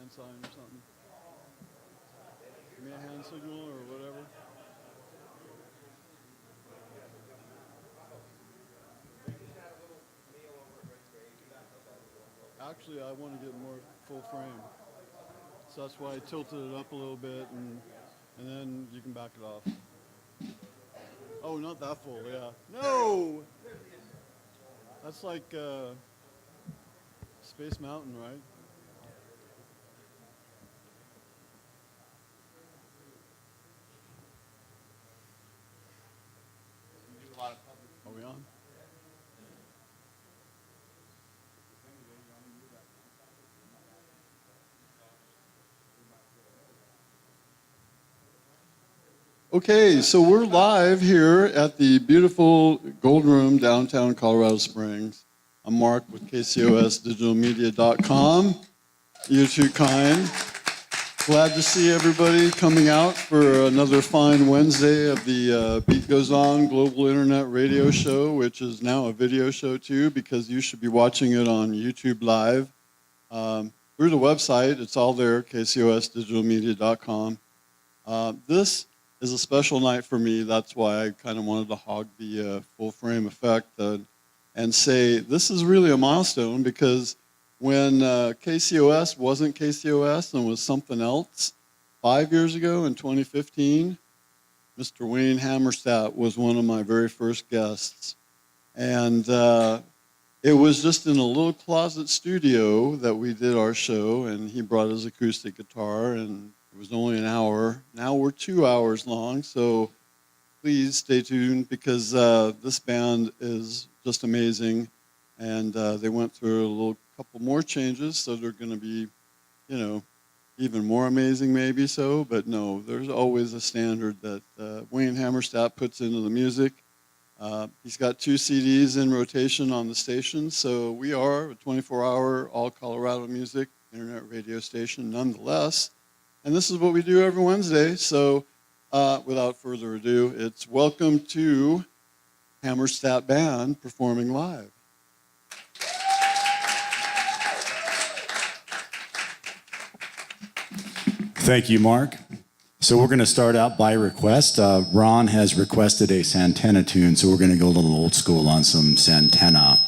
hand sign or something. Give me a hand signal or whatever. Actually, I want to get more full frame. So that's why I tilted it up a little bit, and then you can back it off. Oh, not that full, yeah. No! That's like Space Mountain, right? Are we on? Okay, so we're live here at the beautiful Gold Room, downtown Colorado Springs. I'm Mark with KCOS You're too kind. Glad to see everybody coming out for another fine Wednesday of the Beat Goes On Global Internet Radio Show, which is now a video show too, because you should be watching it on YouTube Live. Through the website, it's all there, KCOSdigitalmedia.com. This is a special night for me. That's why I kind of wanted to hog the full frame effect and say this is really a milestone, because when KCOS wasn't KCOS and was something else 5 years ago in 2015, Mr. Wayne Hammerstadt was one of my very first guests. And it was just in a little closet studio that we did our show, and he brought his acoustic guitar, and it was only an hour. Now we're 2 hours long, so please stay tuned, because this band is just amazing. And they went through a couple more changes, so they're going to be, even more amazing maybe so. But no, there's always a standard that Wayne Hammerstadt puts into the music. He's got 2 CDs in rotation on the station, so we are a 24-hour all Colorado music internet radio station nonetheless. And this is what we do every Wednesday. So without further ado, it's welcome to Hammerstadt Band performing live. Thank you, Mark. So we're going to start out by request. Ron has requested a Santana tune, so we're going to go a little old school on some Santana.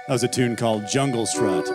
That was a tune called Jungle Strut.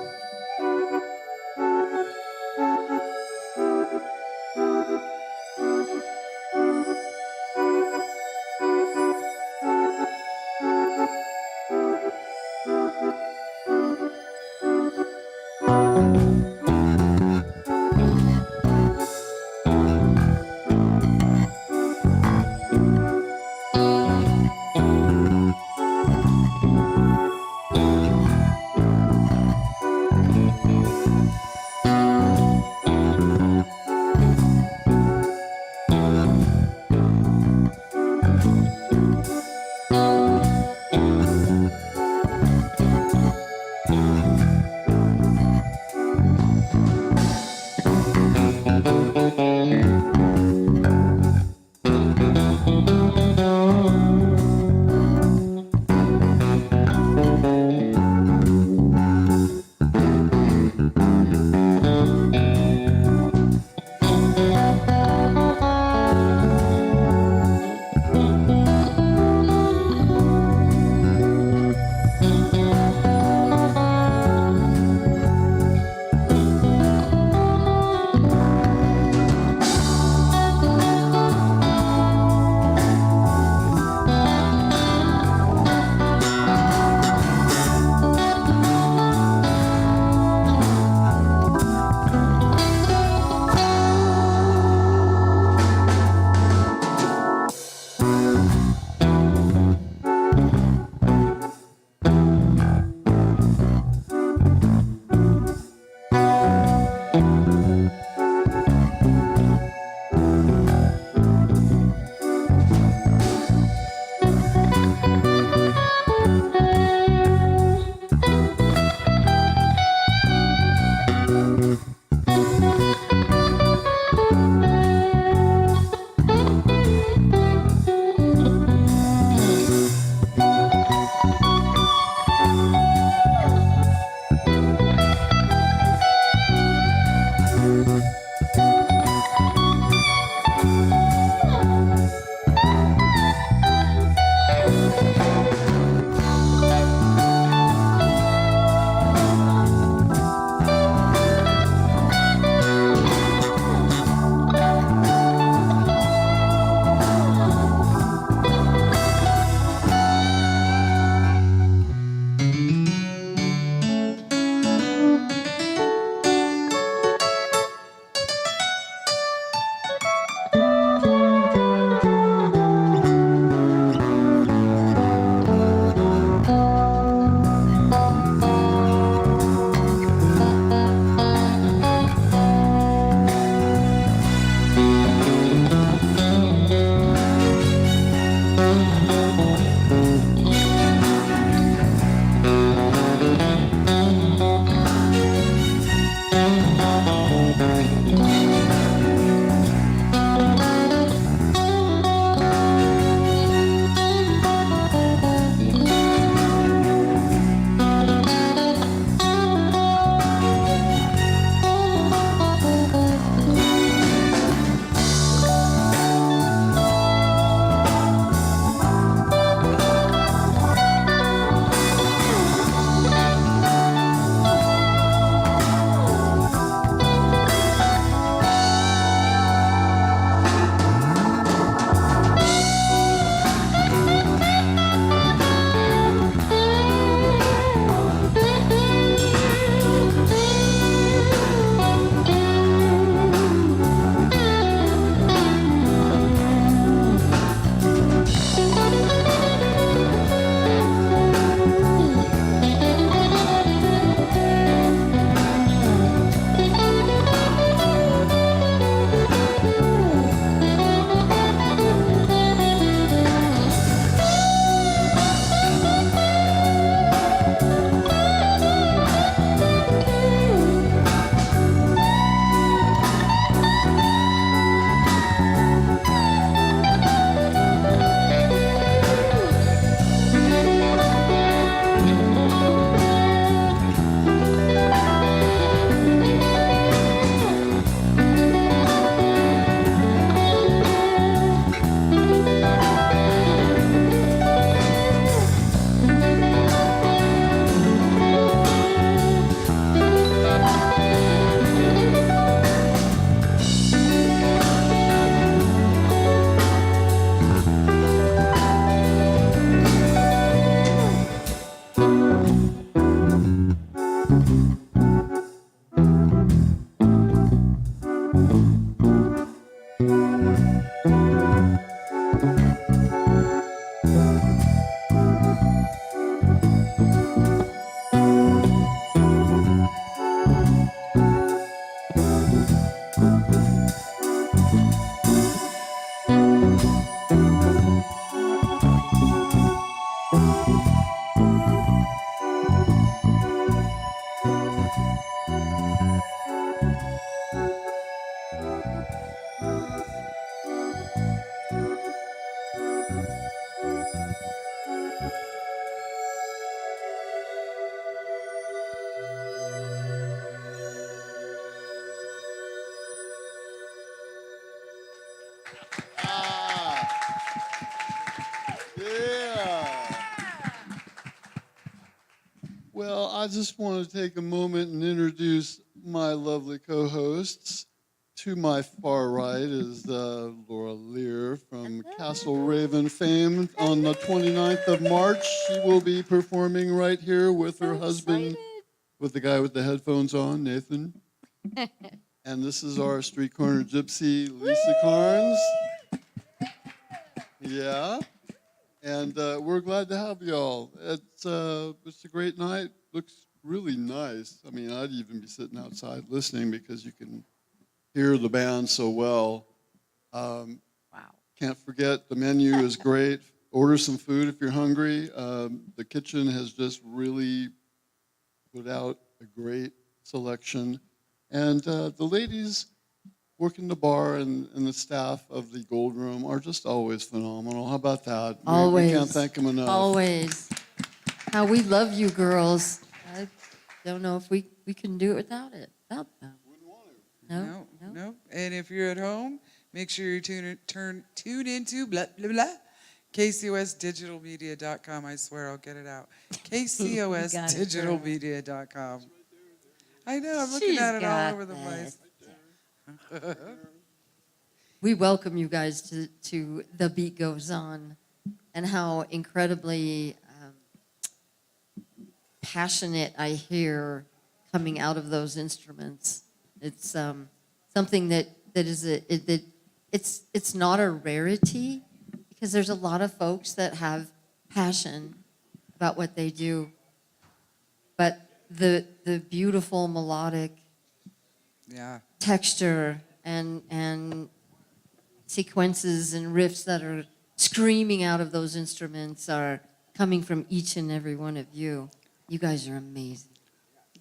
Well, I just want to take a moment and introduce my lovely co-hosts. To my far right is Laura Lear from Castle Raven fame. On the 29th of March, she will be performing right here with her husband, with the guy with the headphones on, Nathan. And this is our street corner gypsy, Lisa Carnes. Yeah. And we're glad to have y'all. It's a great night. Looks really nice. I mean, I'd even be sitting outside listening because you can hear the band so well. Wow. Can't forget, the menu is great. Order some food if you're hungry. The kitchen has just really put out a great selection. And the ladies working the bar and the staff of the Gold Room are just always phenomenal. How about that? Always. We can't thank them enough. Always. How we love you girls. I don't know if we can do it without them. Wouldn't want to. No. And if you're at home, make sure you tune into blah, blah, blah, KCOSdigitalmedia.com. I swear I'll get it out. KCOSdigitalmedia.com. I know, I'm looking at it all over the place. We welcome you guys to The Beat Goes On, and how incredibly passionate I hear coming out of those instruments. It's something that is it's not a rarity, because there's a lot of folks that have passion about what they do, but the beautiful melodic texture and sequences and riffs that are screaming out of those instruments are coming from each and every one of you. You guys are amazing.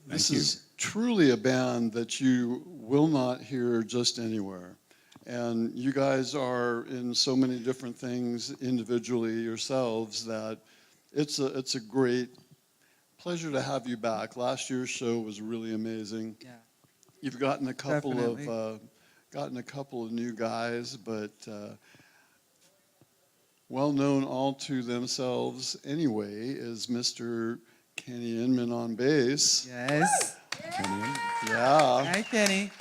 This is truly a band that you will not hear just anywhere. And you guys are in so many different things individually yourselves that it's a great pleasure to have you back. Last year's show was really amazing. Yeah. You've gotten a couple Definitely. of new guys, but well known all to themselves anyway is Mr. Kenny Inman on bass. Yes. Yeah. Hi, Kenny.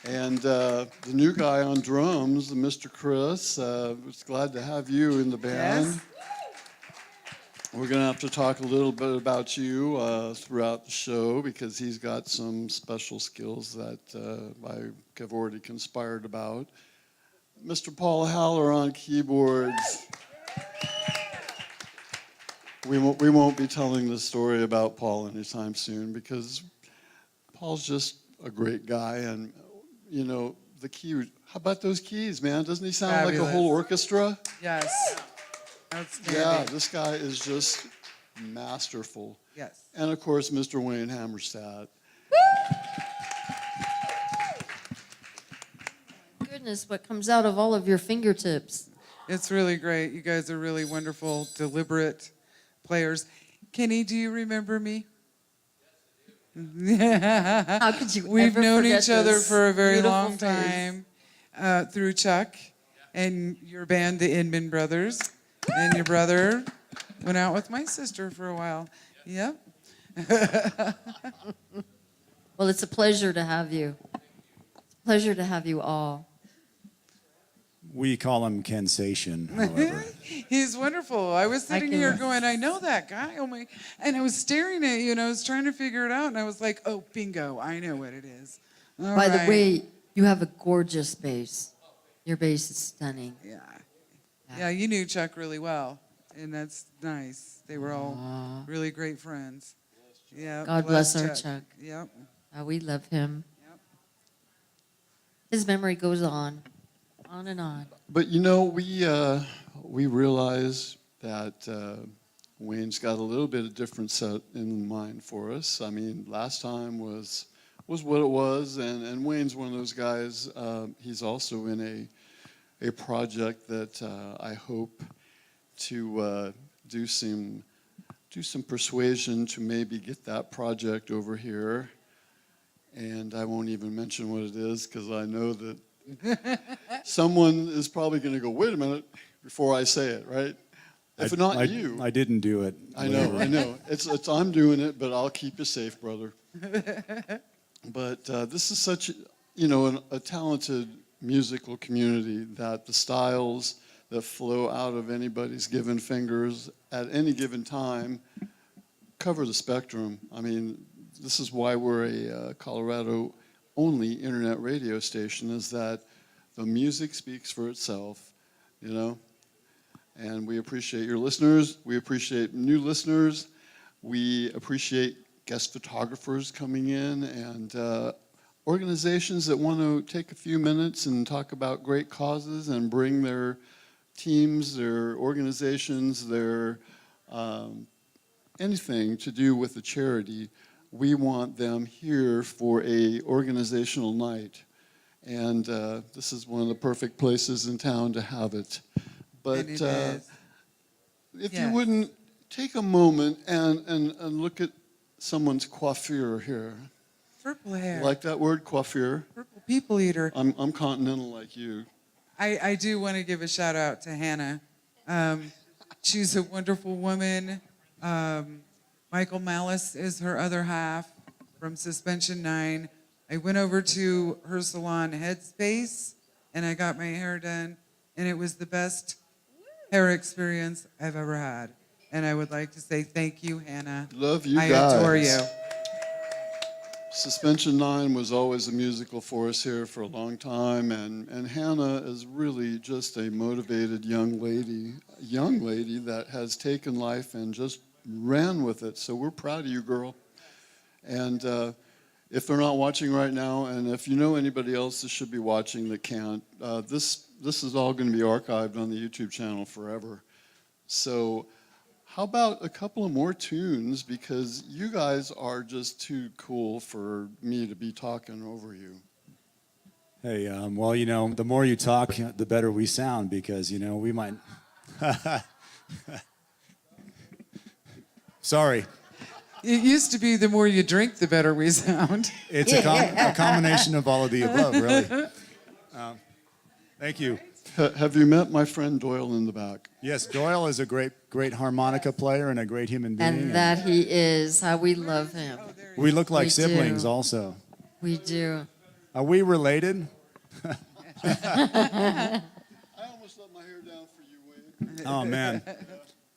And the new guy on drums, Mr. Chris. Was glad to have you in the band. Yes. We're going to have to talk a little bit about you throughout the show, because he's got some special skills that I have already conspired about. Mr. Paul Haller on keyboards. We won't be telling the story about Paul anytime soon, because Paul's just a great guy. And, you know, the key, how about those keys, man? Doesn't he sound like a whole orchestra? Yes. Outstanding. Yeah, this guy is just masterful. Yes. And of course, Mr. Wayne Hammerstadt. Goodness, what comes out of all of your fingertips. It's really great. You guys are really wonderful, deliberate players. Kenny, do you remember me? How could you We've ever known forget each other this for a very beautiful long face? time through Chuck and your band, the Inman Brothers. And your brother went out with my sister for a while. Yep. Well, it's a pleasure to have you. It's a pleasure to have you all. We call him Kensation, however. He's wonderful. I was sitting can- here going, I know that guy. Oh my! And I was staring at you, and I was trying to figure it out, and I was like, oh, bingo! I know what it is. All By the right. way, you have a gorgeous bass. Your bass is stunning. Yeah, you knew Chuck really well, and that's nice. They were all really great friends. Yeah. God bless our Chuck. Yep. We love him. Yep. His memory goes on and on. But you know, we realize that Wayne's got a little bit of different set in mind for us. I mean, last time was what it was, and Wayne's one of those guys. He's also in a project that I hope to do some persuasion to maybe get that project over here. And I won't even mention what it is, because I know that someone is probably going to go, wait a minute, before I say it, right? If not you. I didn't do it. I know. It's I'm doing it, but I'll keep you safe, brother. But this is such, a talented musical community that the styles that flow out of anybody's given fingers at any given time cover the spectrum. I mean, this is why we're a Colorado-only internet radio station, is that the music speaks for itself, And we appreciate your listeners. We appreciate new listeners. We appreciate guest photographers coming in and organizations that want to take a few minutes and talk about great causes and bring their teams, their organizations, their anything to do with a charity. We want them here for a organizational night. And this is one of the perfect places in town to have it. But if you wouldn't take a moment and look at someone's coiffure here. Purple hair. You like that word, coiffure? Purple people eater. I'm continental like you. I do want to give a shout out to Hannah. She's a wonderful woman. Michael Malice is her other half from Suspension 9. I went over to her salon, Headspace, and I got my hair done, and it was the best hair experience I've ever had. And I would like to say thank you, Hannah. Love you I guys. adore you. Suspension 9 was always a musical for us here for a long time, and Hannah is really just a motivated young lady that has taken life and just ran with it. So we're proud of you, girl. And if they're not watching right now, and if you know anybody else that should be watching that can't, this is all going to be archived on the YouTube channel forever. So how about a couple of more tunes, because you guys are just too cool for me to be talking over you. Hey, well, the more you talk, the better we sound, because, we might... Sorry. It used to be the more you drink, the better we sound. It's a combination of all of the above, really. Thank you. Have you met my friend Doyle in the back? Yes, Doyle is a great harmonica player and a great human being. And that he is. How we love him. We look like We siblings do. also. We do. Are we related? I almost let my hair down for you, Wayne. Oh, man.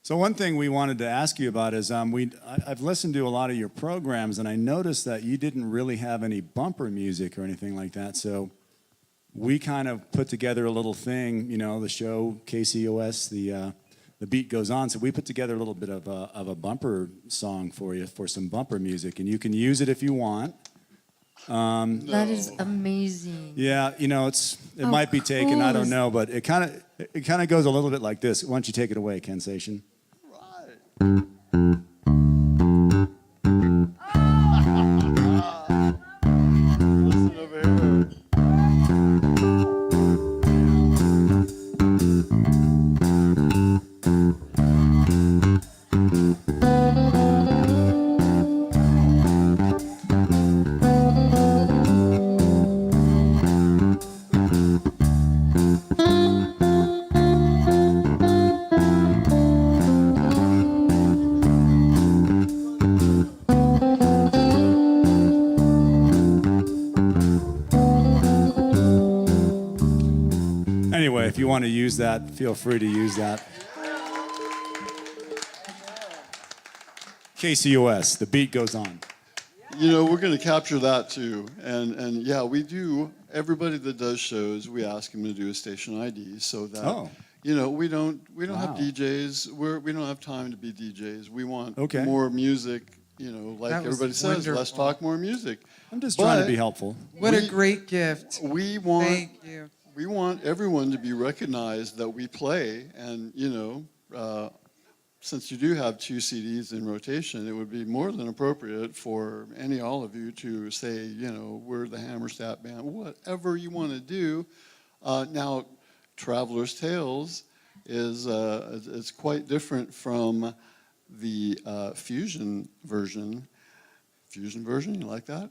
So one thing we wanted to ask you about is I've listened to a lot of your programs, and I noticed that you didn't really have any bumper music or anything like that. So we kind of put together a little thing, the show KCOS, the beat goes on. So we put together a little bit of a bumper song for you, for some bumper music, and you can use it if you want. That is amazing. Yeah, it might be taken, cool I don't is- know, but it kind of goes a little bit like this. Why don't you take it away, Ken Station? Right. Listen over here. Anyway, if you want to use that, feel free to use that. KCOS, the beat goes on. We're going to capture that too. And yeah, we do. Everybody that does shows, we ask them to do a station ID so that, we don't have Wow. DJs. We don't have time to be DJs. We want Okay. more music, like That was everybody says, let's wonderful. talk more music. I'm just trying to But be helpful. What a We- great gift. We want Thank you. we want everyone to be recognized that we play, and since you do have 2 CDs in rotation, it would be more than appropriate for all of you to say, we're the Hammerstadt band, whatever you want to do. Now, Traveler's Tales is it's quite different from the fusion version. Fusion version, you like that?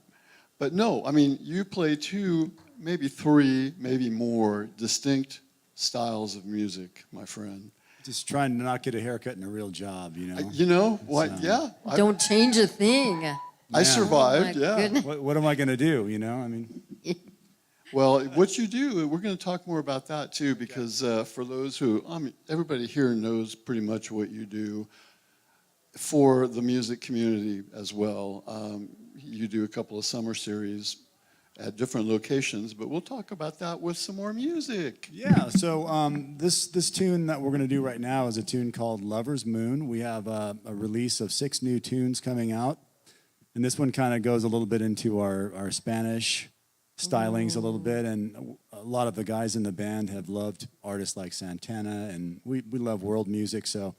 But no, you play 2, maybe 3, maybe more distinct styles of music, my friend. Just trying to not get a haircut and a real job, you know? You know what? So- Yeah, Don't change a thing. I survived. Oh, my Yeah. goodness. What am I going to do, you know? I mean, Well, what you do, we're going to talk more about that too, because for those who, I mean, everybody here knows pretty much what you do for the music community as well. You do a couple of summer series at different locations, but we'll talk about that with some more music. yeah, so this tune that we're going to do right now is a tune called Lover's Moon. We have a release of 6 new tunes coming out, and this one kind of goes a little bit into our Spanish stylings a little bit, and a lot of the guys in the band have loved artists like Santana, and we love world music, so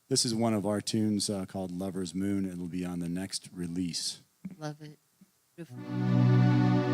this is one of our tunes called Lover's Moon. It'll be on the next release. Love it. Beautiful.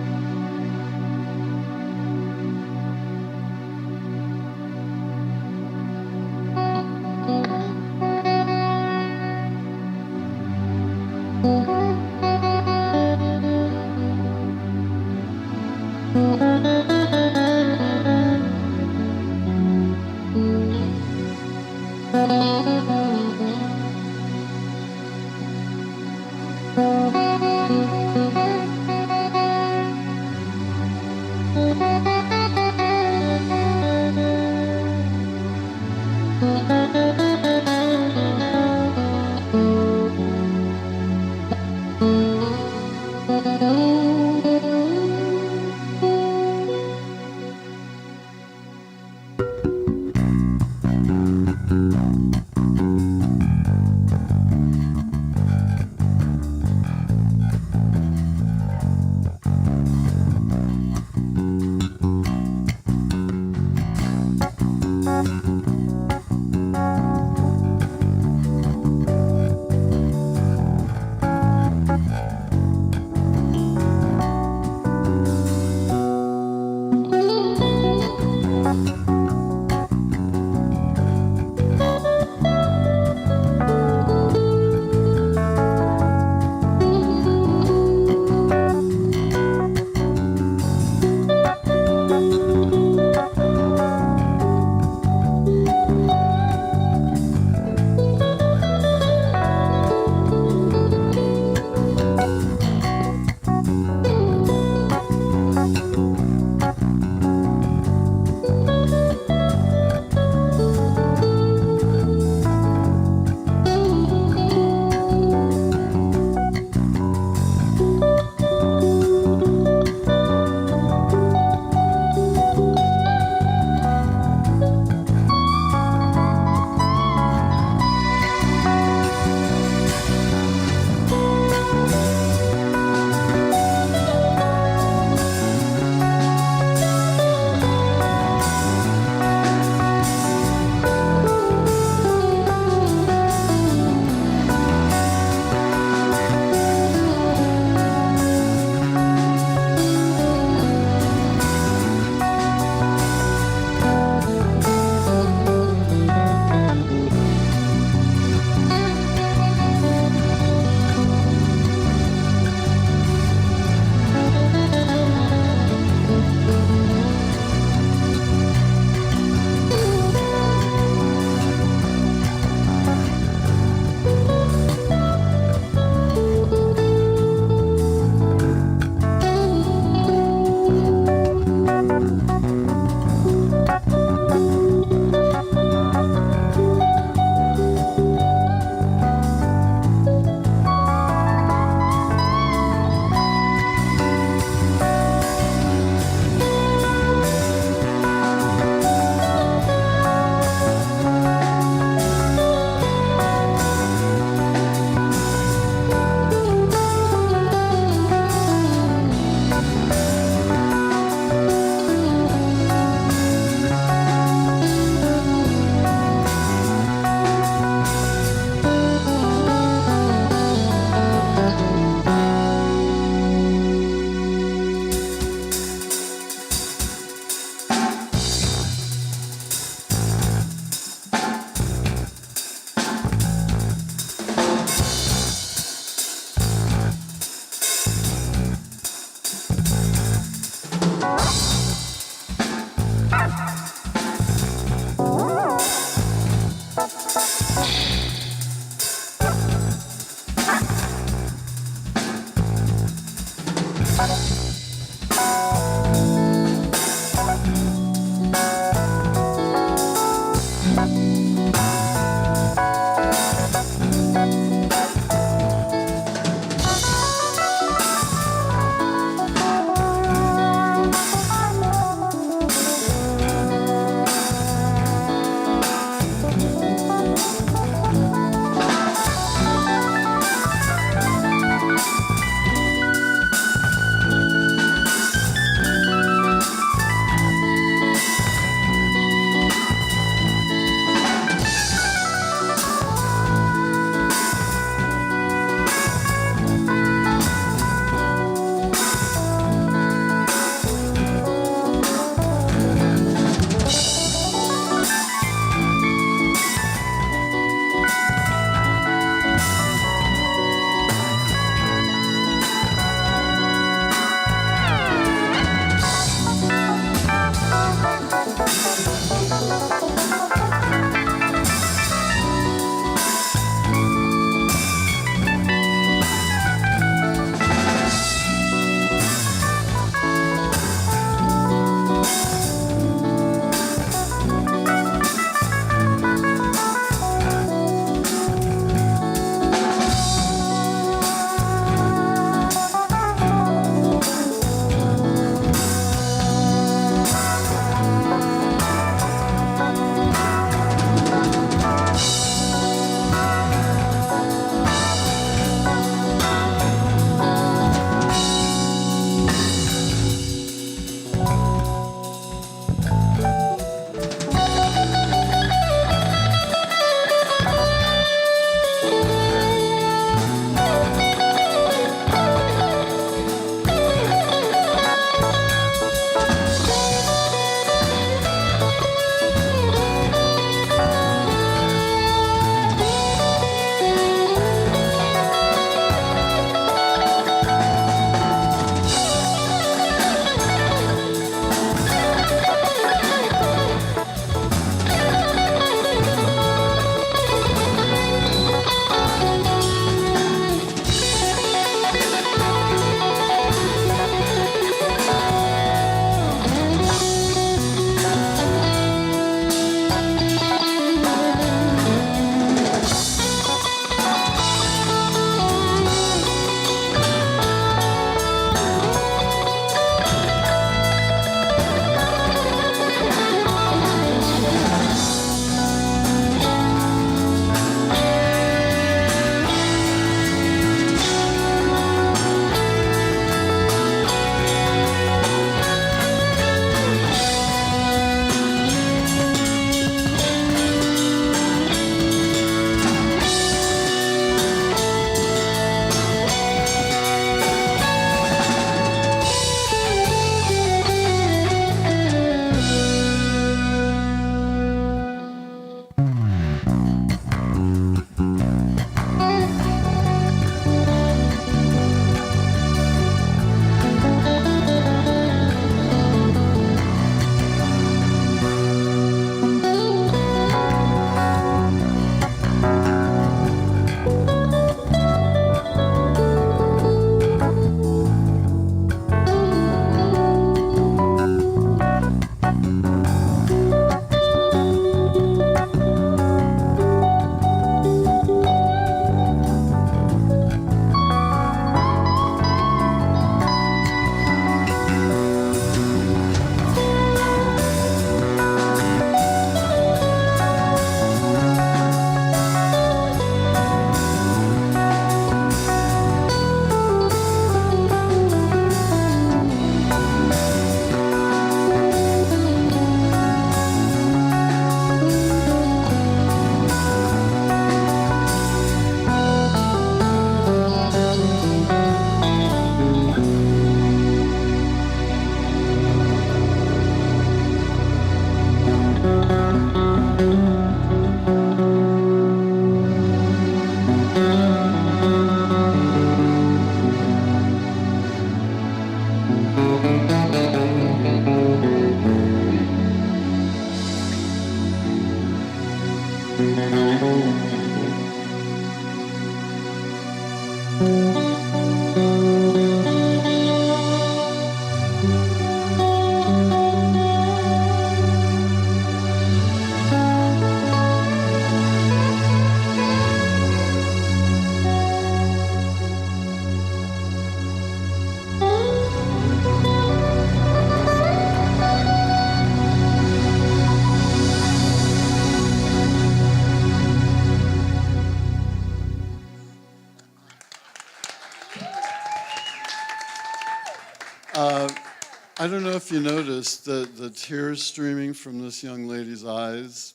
I don't know if you noticed the tears streaming from this young lady's eyes.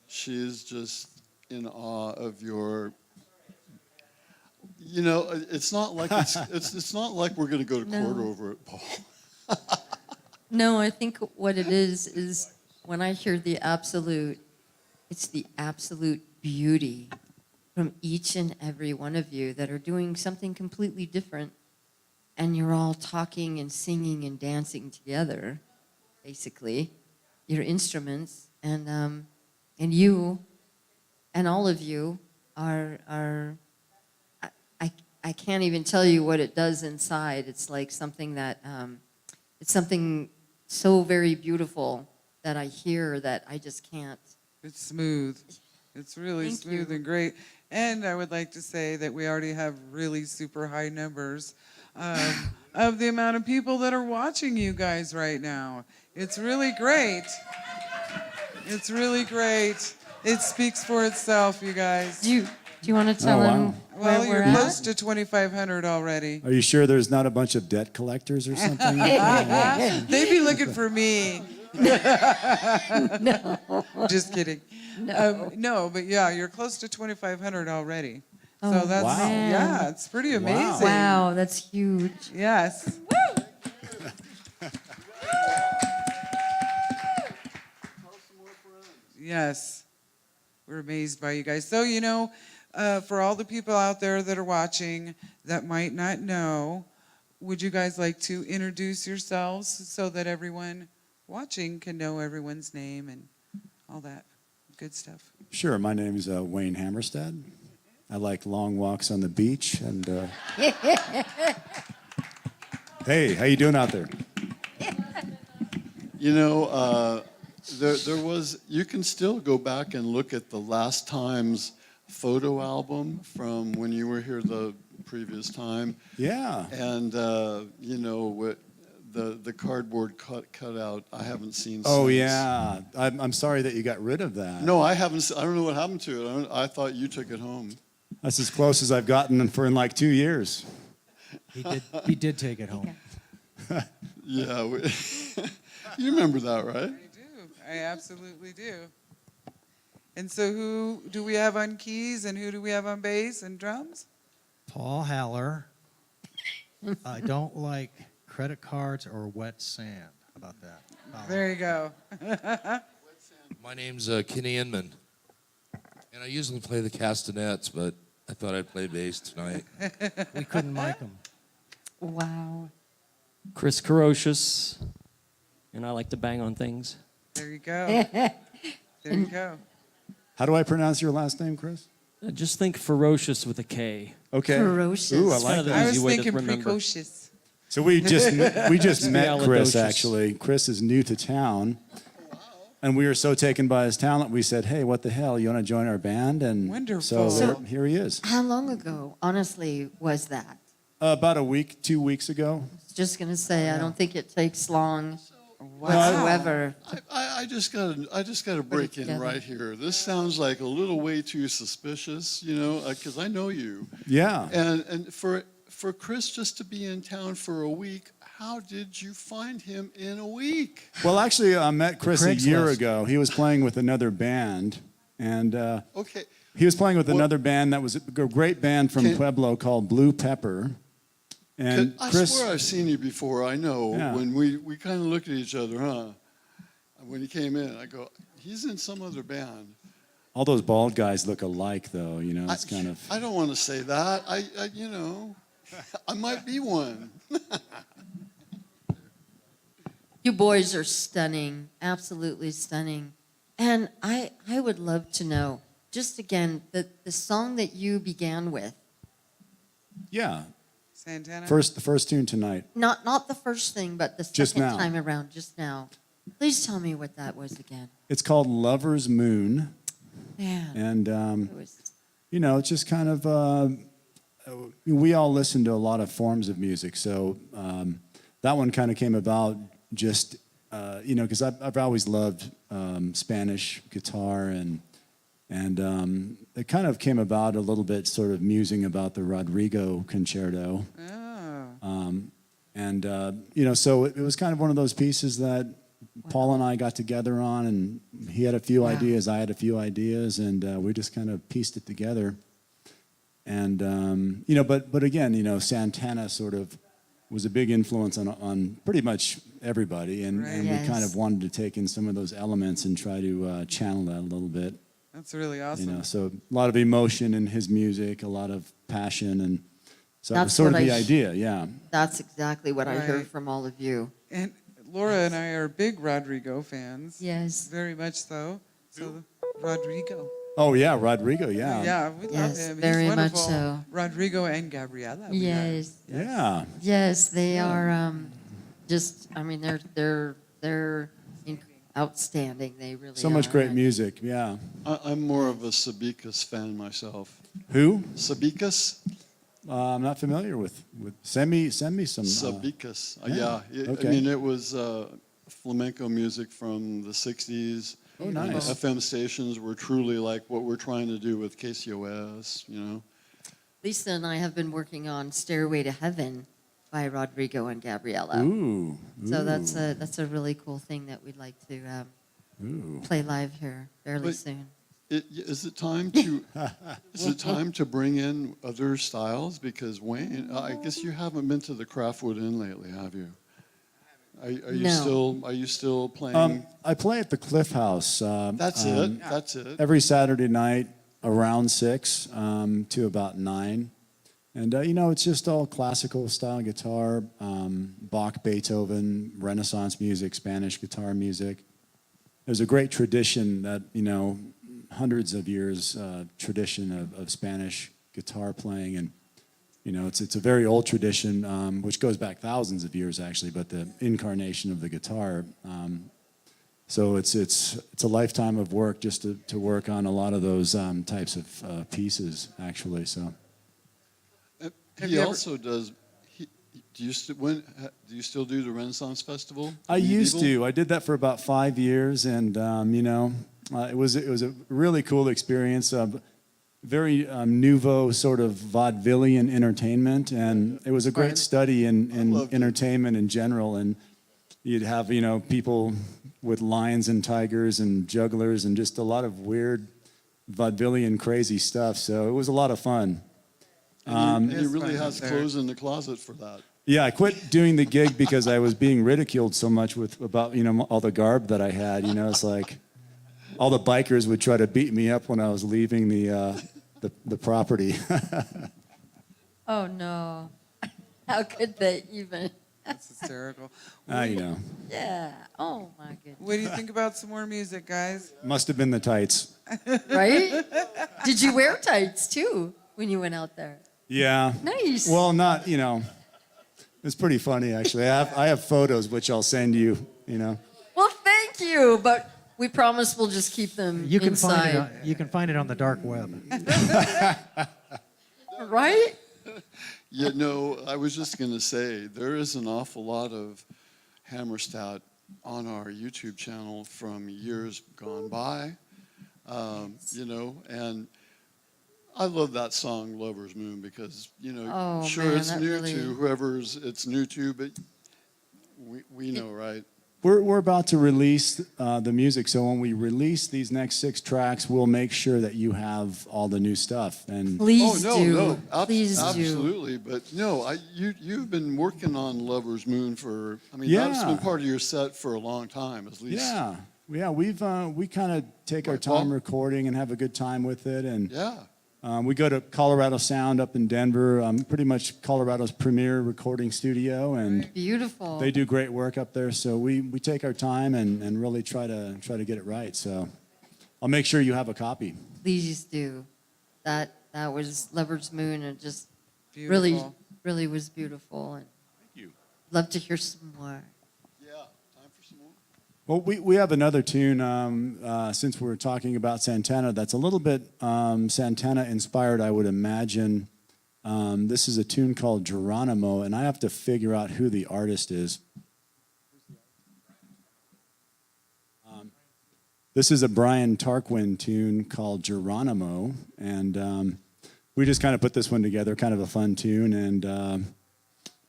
She is just in awe of your. You know, it's not like it's not like we're going to go to court No. over it, Paul. No, I think what it is when I hear it's the absolute beauty from each and every one of you that are doing something completely different, and you're all talking and singing and dancing together, basically, your instruments, and you, and all of you are. I can't even tell you what it does inside. It's like something that it's something so very beautiful that I hear that I just can't. It's smooth. It's really Thank smooth you. and great. And I would like to say that we already have really super high numbers of the amount of people that are watching you guys right now. It's really great. It's really great. It speaks for itself, you guys. Do you want to tell Oh, wow. them where Well, we're you're at? close to 2,500 already. Are you sure there's not a bunch of debt collectors or something? They'd be looking for me. No. Just kidding. No. No, but yeah, you're close to 2,500 already. Oh, So that's, Wow. yeah, it's pretty amazing. Wow, that's huge. Yes. Yes. We're amazed by you guys. So, you know, for all the people out there that are watching that might not know, would you guys like to introduce yourselves so that everyone watching can know everyone's name and all that good stuff? Sure, my name is Wayne Hammerstadt. I like long walks on the beach, and hey, how you doing out there? You know, there was. You can still go back and look at the last time's photo album from when you were here the previous time, Yeah. and you know what. The cardboard cutout I haven't seen. Oh since. yeah. I'm sorry that you got rid of that. No, I haven't. I don't know what happened to it. I thought you took it home. That's as close as I've gotten in like 2 years. He did take it home. Yeah, you remember that, right? I do. I absolutely do. And so who do we have on keys and who do we have on bass and drums? Paul Haller. I don't like credit cards or wet sand. How about that? There you go. My name's Kenny Inman, and I usually play the castanets, but I thought I'd play bass tonight. We couldn't mic him. Wow. Chris Carocious, and I like to bang on things. There you go. There you go. How do I pronounce your last name, Chris? Just think ferocious with a K. Okay. Ferocious. Ooh, I It's like kind of that. the I was easy way to thinking remember. precocious. So we just met Chris Alidocious. actually. Chris is new to town. And we were so taken by his talent, we said, "Hey, what the hell? You want to join our band?" And Wonderful. here he is. How long ago, honestly, was that? About a week, 2 weeks ago. I was just going to say, I don't think it takes long Wow. whatsoever. I just gotta break in together. right here. This sounds like a little way too suspicious, you know, because I know you. Yeah. And for Chris just to be in town for a week, how did you find him in a week? Well, actually, I met Chris a year Craigslist. ago. He was playing with another band, and Okay, he was playing with What- another band that was a great band from Can- Pueblo called Blue Pepper. And I Chris, swear I've seen you before. I know. Yeah. When we kind of looked at each other, huh? When he came in, I go, he's in some other band. all those bald guys look alike, though. You know, it's kind of. I don't want to say that. I you know, I might be one. You boys are stunning, absolutely stunning. And I would love to know, just again, the song that you began with, Yeah. Santana? The first tune tonight. not the first thing, but the Just second now. time around, just now. Please tell me what that was again. It's called Lover's Moon, Man, and it was, you know, it's just kind of. We all listen to a lot of forms of music, so that one kind of came about just you know, because I've always loved Spanish guitar, and it kind of came about a little bit sort of musing about the Rodrigo concerto. Oh. And, so it was kind of one of those pieces that Paul and I got together on, and he had a few ideas, I had a few ideas, and we just kind of pieced it together. And, but again, Santana sort of was a big influence on pretty much everybody, and we kind of wanted to take in some of those elements and try to channel that a little bit. That's really awesome. So a lot of emotion in his music, a lot of passion, and so that was That's sort of what the I- idea, yeah. That's exactly what I Right. heard from all of you. And Laura and I are big Rodrigo fans. Yes. Very much so. So Rodrigo. Oh, yeah, Rodrigo, yeah. Yeah, we love Yes, him. very He's much wonderful. so. Rodrigo and Gabriela. we Yes. love. Yeah. Yes, they are they're outstanding. They really So much are. great music, yeah. I'm more of a Sabicas fan myself. Who? Sabicas? I'm not familiar with. Send me some. Sabicas. yeah, I okay. mean, it was flamenco music from the 60s. Oh, nice. FM stations were truly like what we're trying to do with KCOS, Lisa and I have been working on "Stairway to Heaven" by Rodrigo and Gabriela. Ooh. So that's a really cool thing that we'd like to Ooh. play live here fairly But- soon. Is it time to bring in other styles? Because Wayne, I guess you haven't been to the Craftwood Inn lately, have you? Are you still playing? I play at the Cliff House. That's it. That's it. Every Saturday night around 6 to about 9. And, it's just all classical style guitar, Bach, Beethoven, Renaissance music, Spanish guitar music. There's a great tradition that, hundreds of years tradition of Spanish guitar playing. And, it's a very old tradition, which goes back thousands of years, actually, but the incarnation of the guitar. So it's a lifetime of work just to work on a lot of those types of pieces, actually. So. Have He you ever- also does. Do you still do the Renaissance Festival? I used Medieval? to. I did that for about 5 years, and it was a really cool experience. Very nouveau sort of vaudevillian entertainment, and it was a great study in loved it. entertainment in general. And you'd have people with lions and tigers and jugglers and just a lot of weird vaudevillian crazy stuff. So it was a lot of fun. And he It's really fun has up there. clothes in the closet for that. Yeah, I quit doing the gig because I was being ridiculed so much about all the garb that I had. It's like all the bikers would try to beat me up when I was leaving the property. Oh no! How could they even? That's hysterical. Yeah. Oh my goodness. What do you think about some more music, guys? Must have been the tights. Right? Did you wear tights too when you went out there? Yeah. Nice. Well, not it's pretty funny actually. I have photos which I'll send you. Well, thank you, but we promise we'll just keep them You can inside. find it. You can find it on the dark web. Right? I was just going to say, there is an awful lot of Hammerstadt on our YouTube channel from years gone by, and I love that song, Lover's Moon, because, Oh, sure, man, it's that new really- to whoever's it's new to, but we know, right? We're about to release the music, so when we release these next 6 tracks, we'll make sure that you have all the new stuff. And Please Oh, do. no, Please do. absolutely. But no, you've been working on Lover's Moon for, that's Yeah. been part of your set for a long time, at least. yeah, we kind of take our Right, time well- recording and have a good time with it. And Yeah. we go to Colorado Sound up in Denver, pretty much Colorado's premier recording studio, and Beautiful. they do great work up there. So we take our time and really try to get it right. So I'll make sure you have a copy. Please do. That was Lover's Moon, and just Beautiful. really was beautiful. And Thank you. love to hear some more. Yeah. Time for some more. Well, we have another tune, since we're talking about Santana, that's a little bit Santana inspired, I would imagine. This is a tune called Geronimo, and I have to figure out who the artist is. This is a Brian Tarquin tune called Geronimo, and we just kind of put this one together, kind of a fun tune, and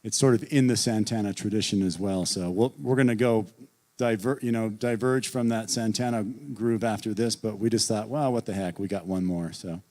it's sort of in the Santana tradition as well. So we're going to go diverge from that Santana groove after this, but we just thought, well, what the heck, we got one more. So.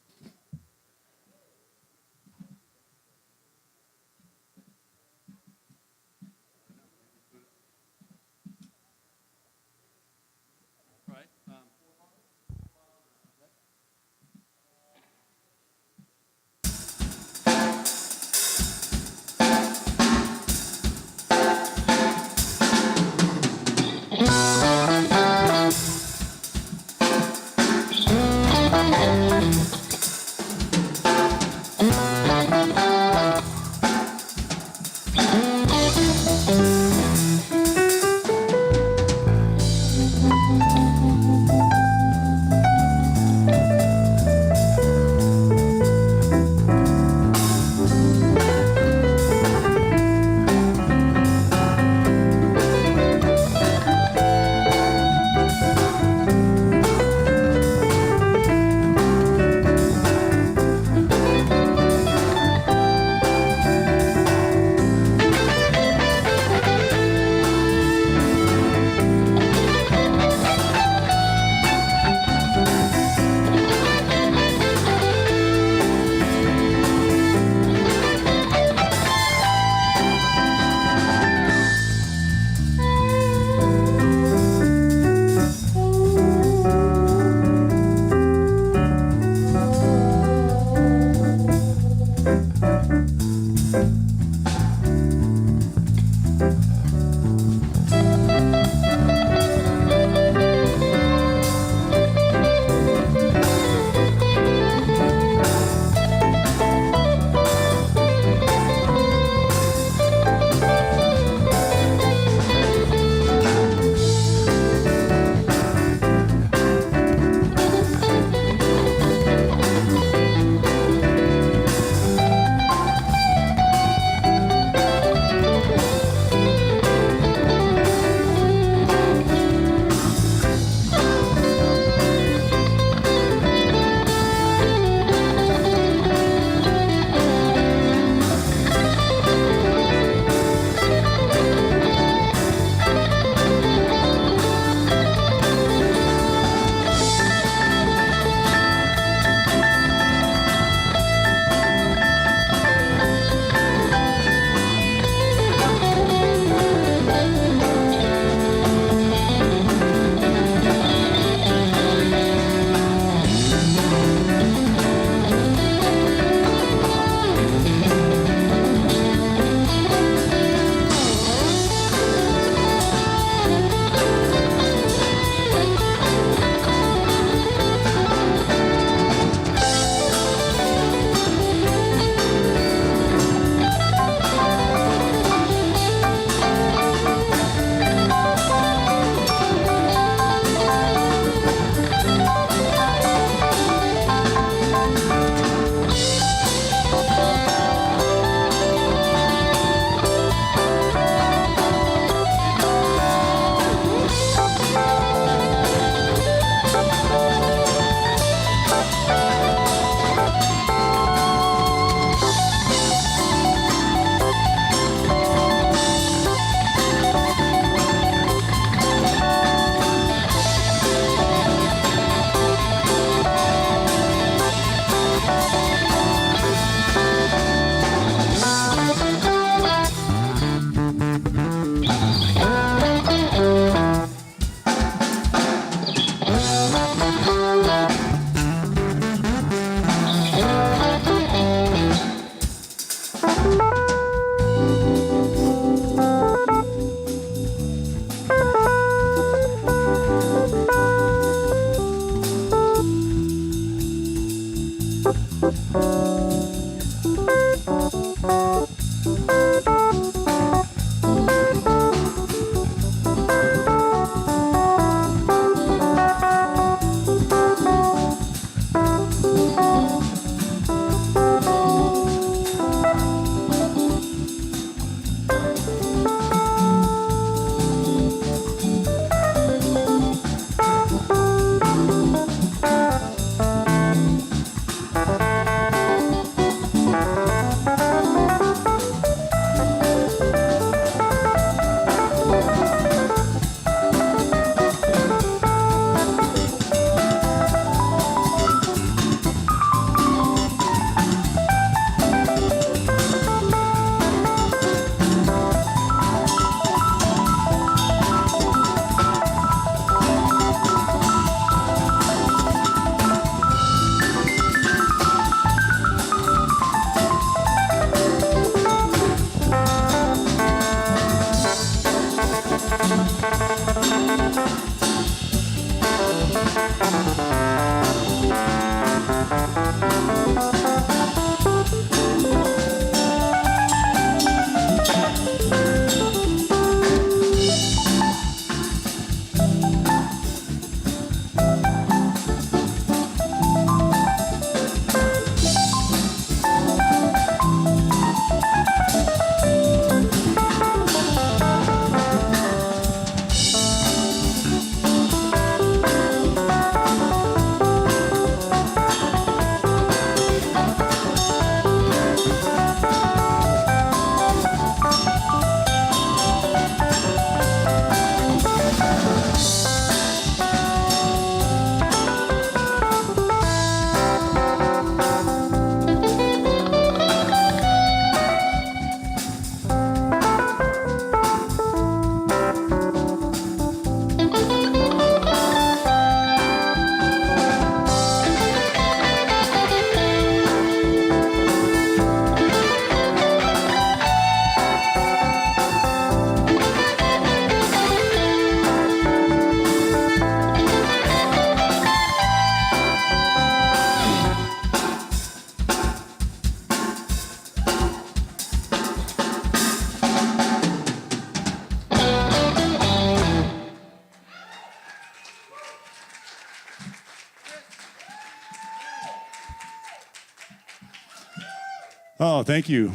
Oh, thank you.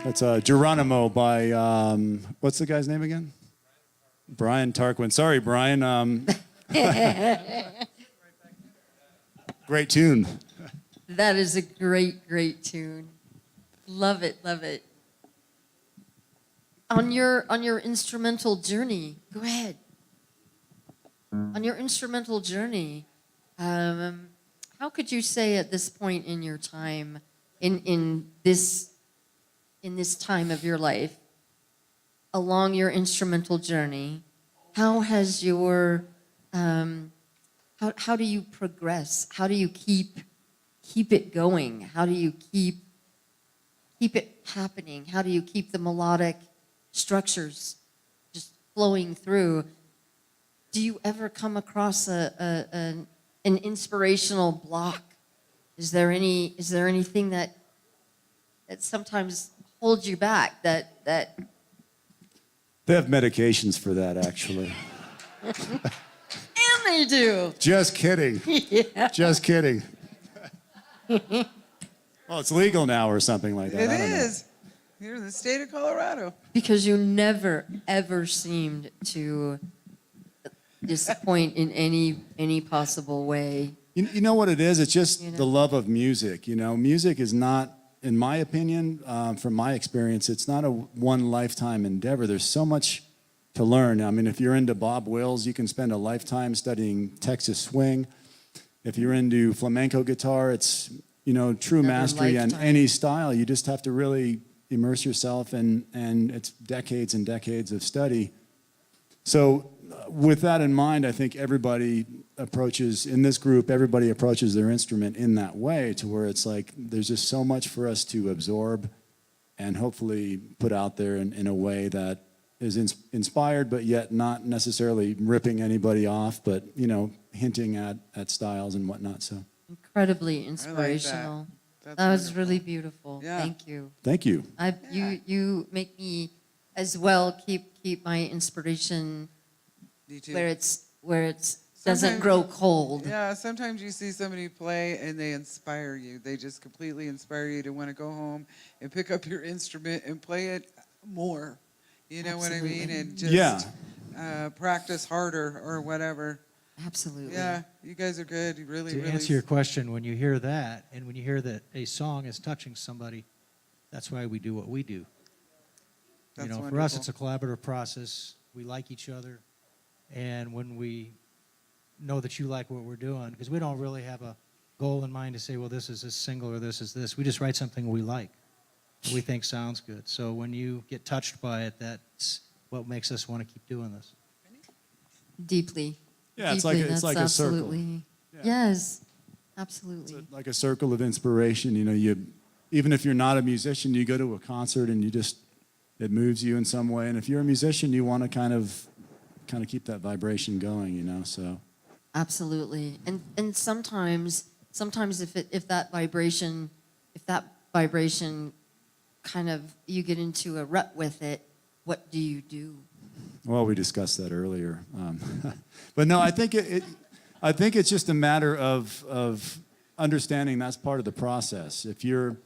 That's Geronimo by, what's the guy's name again? Brian Tarquin. Sorry, Brian. Great tune. That is a great, great tune. Love it, love it. On your instrumental journey, go ahead. On your instrumental journey, how could you say at this point in your time, in this time of your life, along your instrumental journey, how has your how do you progress? How do you keep it going? How do you keep it happening? How do you keep the melodic structures just flowing through? Do you ever come across an inspirational block? Is there anything that sometimes holds you back? That They have medications for that, actually. and they do. Just kidding. Yeah. Just kidding. Well, it's legal now or something like that. It I don't know. is. Here in the state of Colorado. Because you never ever seemed to disappoint in any possible way. You know what it is? It's just You know? the love of music. You know, music is not, in my opinion, from my experience, it's not a one lifetime endeavor. There's so much to learn. I mean, if you're into Bob Wills, you can spend a lifetime studying Texas swing. If you're into flamenco guitar, it's, you know, true Another mastery on lifetime. any style. You just have to really immerse yourself, and it's decades and decades of study. So with that in mind, I think everybody approaches, in this group, everybody approaches their instrument in that way, to where it's like there's just so much for us to absorb and hopefully put out there in a way that is inspired, but yet not necessarily ripping anybody off, but, you know, hinting at styles and whatnot. So Incredibly inspirational. That's That was wonderful. really beautiful. Yeah. Thank you. thank you. You make me as well keep my inspiration Me too. where it's doesn't Sometimes- grow cold. Yeah, sometimes you see somebody play and they inspire you. They just completely inspire you to want to go home and pick up your instrument and play it more. You know what I mean? Absolutely. And just Yeah. practice harder or whatever. Absolutely. Yeah, you guys are good. You really, To really. answer your question, when you hear that, and when you hear that a song is touching somebody, that's why we do what we do. That's For us, wonderful. it's a collaborative process. We like each other, and when we know that you like what we're doing, because we don't really have a goal in mind to say, well, this is this single or this is this. We just write something we like, that we think sounds good. So when you get touched by it, that's what makes us want to keep doing this. Deeply. Yeah, it's Deeply, like that's a circle. absolutely. Yeah. Yes. Absolutely. It's like a circle of inspiration. You know, even if you're not a musician, you go to a concert and it moves you in some way. And if you're a musician, you want to kind of keep that vibration going, you know. So Absolutely. And sometimes if that vibration kind of you get into a rut with it, what do you do? well, we discussed that earlier. But no, I think it's just a matter of understanding that's part of the process. If you're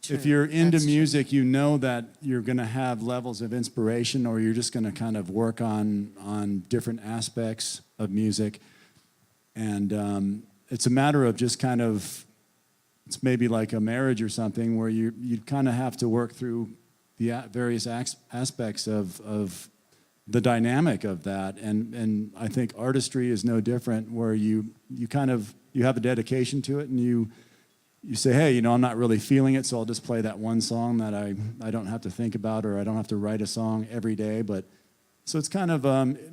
into That's true. music, you know that you're going to have levels of inspiration, or you're just going to kind of work on different aspects of music. And it's a matter of just kind of, it's maybe like a marriage or something, where you kind of have to work through the various aspects of the dynamic of that. And I think artistry is no different, where you have a dedication to it, and you say, hey, you know, I'm not really feeling it, so I'll just play that one song that I don't have to think about, or I don't have to write a song every day. But so it's kind of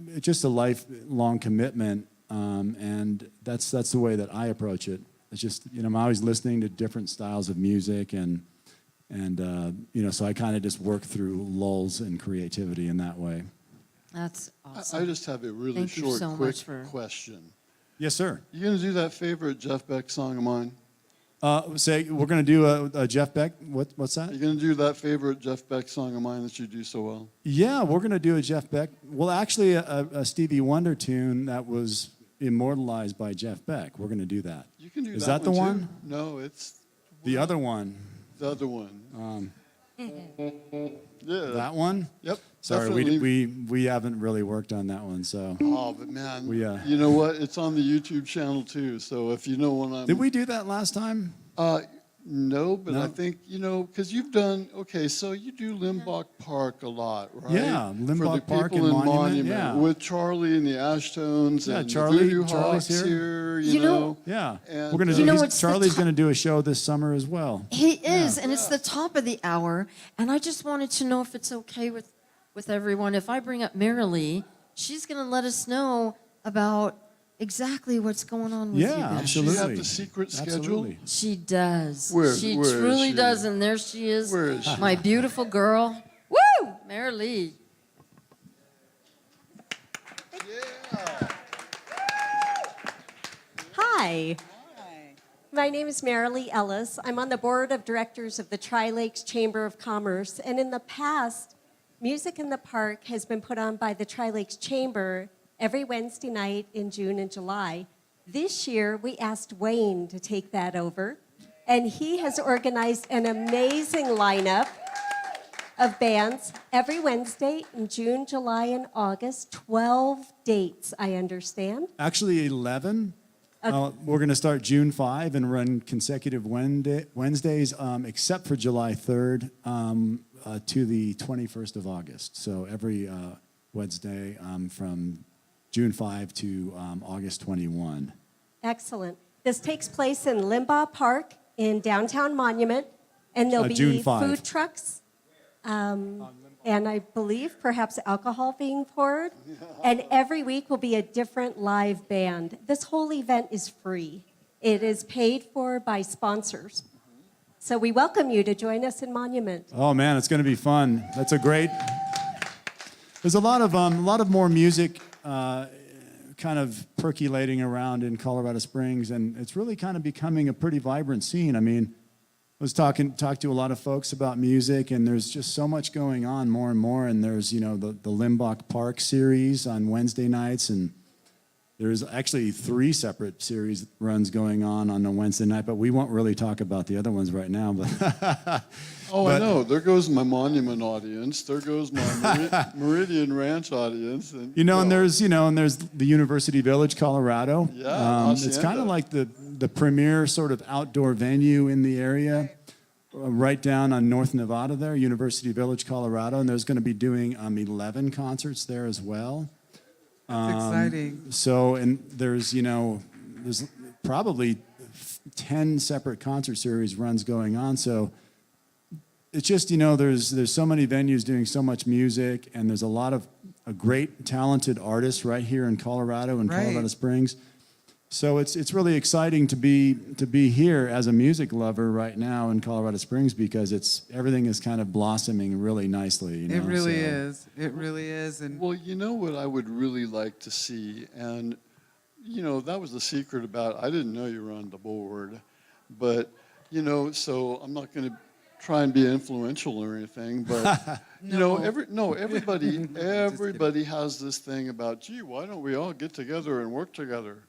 it's just a lifelong commitment, and that's the way that I approach it. It's just, you know, I'm always listening to different styles of music, and you know, so I kind of just work through lulls in creativity in that way. That's awesome. I just have a really Thank you short, so quick much for- question. Yes, sir. You gonna do that favorite Jeff Beck song of mine? Say we're going to do a Jeff Beck. What's that? You gonna do that favorite Jeff Beck song of mine that you do so well? Yeah, we're going to do a Jeff Beck. Well, actually, a Stevie Wonder tune that was immortalized by Jeff Beck. We're going to do that. You can do Is that that the too. one? No, it's The other one. The other one. Yeah. That one? Yep. Sorry, definitely. we haven't really worked on that one. So Oh, but man, We, you know what? It's on the YouTube channel too. So if you know when I'm. did we do that last time? No, but I No? think, because you've done, okay, so you do Limbach Park a lot, right? Yeah, For Limbach the Park people and in Monument, yeah. With Charlie and the Ashtones Yeah, and Charlie- the Voodoo Charlie's Hawks here. here, You know- Yeah, And, we're gonna uh, do. You know, he's- it's the Charlie's top- gonna do a show this summer as well. He is, and it's the top of the hour. And I just wanted to know if it's okay with everyone. If I bring up Marilee, she's going to let us know about exactly what's going on with you Yeah, guys. absolutely. Does she have the secret schedule? Absolutely. She does. Where she is truly she? does, and there she is. Where is she? My beautiful girl. Woo! Marilee. Hi. My name is Marilee Ellis. I'm on the board of directors of the Tri-Lakes Chamber of Commerce. And in the past, Music in the Park has been put on by the Tri-Lakes Chamber every Wednesday night in June and July. This year, we asked Wayne to take that over. And he has organized an amazing lineup of bands every Wednesday in June, July, and August. 12 dates, I understand. Actually, 11. We're going to start June 5 and run consecutive Wednesdays, except for July 3rd to the 21st of August. So every Wednesday from June 5 to August 21. Excellent. This takes place in Limbaugh Park in downtown Monument, and there'll be June 5. food trucks, and I believe perhaps alcohol being poured. And every week will be a different live band. This whole event is free. It is paid for by sponsors. So we welcome you to join us in Monument. Oh man, it's going to be fun. That's a great. There's a lot of more music kind of percolating around in Colorado Springs, and it's really kind of becoming a pretty vibrant scene. I mean, I was talked to a lot of folks about music, and there's just so much going on more and more. And there's the Limbach Park series on Wednesday nights, and there's actually 3 separate series runs going on a Wednesday night, but we won't really talk about the other ones right now. But I know. There goes my Monument audience. There goes my Meridian Ranch audience. And, and there's the University Village, Colorado. Yeah, it's kind Hacienda. of like the premier sort of outdoor venue in the area, right down on North Nevada there, University Village, Colorado, and there's going to be doing 11 concerts there as well. That's exciting. So, and there's probably 10 separate concert series runs going on. So it's just, there's so many venues doing so much music, and there's a great talented artists right here in Colorado and Right. Colorado Springs. So it's really exciting to be here as a music lover right now in Colorado Springs, because everything is kind of blossoming really nicely. It really is. It really is. And Well, you know what I would really like to see, and that was the secret about. I didn't know you were on the board, but so I'm not going to try and be influential or anything, but everybody has this thing about, gee, why don't we all get together and work together?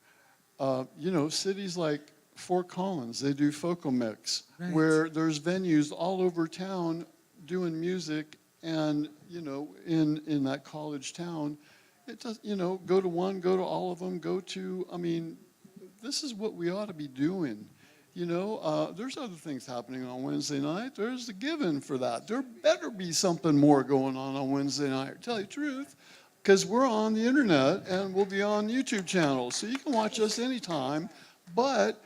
Cities like Fort Collins, they do Focomix, Right. where there's venues all over town doing music, and in that college town, it does. Go to one, go to all of them, go to. I mean, this is what we ought to be doing. There's other things happening on Wednesday night. There's the giving for that. There better be something more going on Wednesday night. Tell you the truth. Because we're on the internet and we'll be on YouTube channels, so you can watch us anytime. But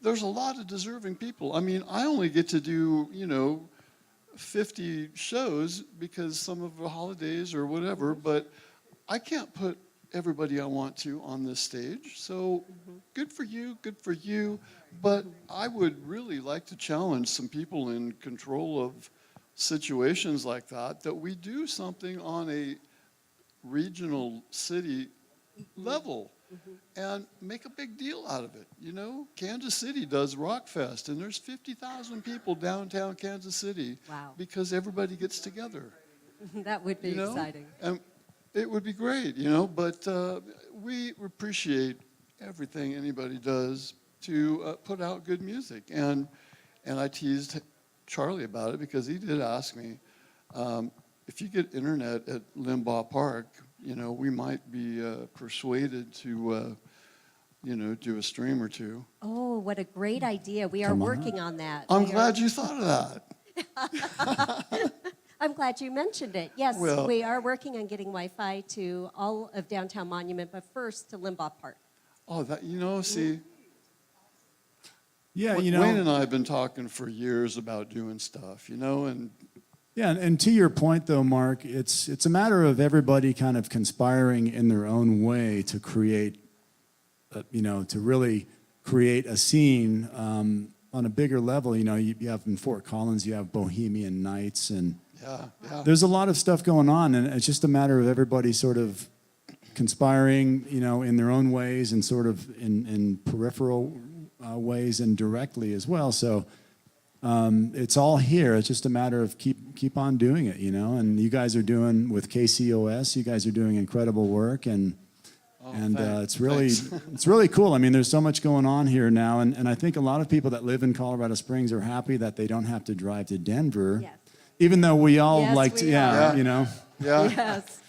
there's a lot of deserving people. I mean, I only get to do 50 shows because some of the holidays or whatever. But I can't put everybody I want to on this stage. So good for you, good for you. But I would really like to challenge some people in control of situations like that we do something on a regional city level and make a big deal out of it. Kansas City does Rockfest, and there's 50,000 people downtown Kansas City. Wow. Because everybody gets together. That would be exciting. And it would be great, but we appreciate everything anybody does to put out good music. And I teased Charlie about it because he did ask me, if you get internet at Limbaugh Park, we might be persuaded to, do a stream or two. Oh, what a great idea. We are Come on. working on that. I'm We are- glad you thought of that. I'm glad you mentioned it. Yes, Well- we are working on getting Wi-Fi to all of downtown Monument, but first to Limbaugh Park. Oh, see, Yeah, Wayne and I have been talking for years about doing stuff, and Yeah, and to your point, though, Mark, it's a matter of everybody kind of conspiring in their own way to create, to really create a scene on a bigger level. You have in Fort Collins, you have Bohemian Nights, and yeah. there's a lot of stuff going on, and it's just a matter of everybody sort of conspiring, in their own ways and sort of in peripheral ways and directly as well. So. It's all here. It's just a matter of keep on doing it, And you guys are doing with KCOS. You guys are doing incredible work, and it's really cool. I mean, there's so much going on here now, and I think a lot of people that live in Colorado Springs are happy that they don't have to drive to Denver, Yes. even though we all Yes, like to, we yeah, are. Yeah, Yes.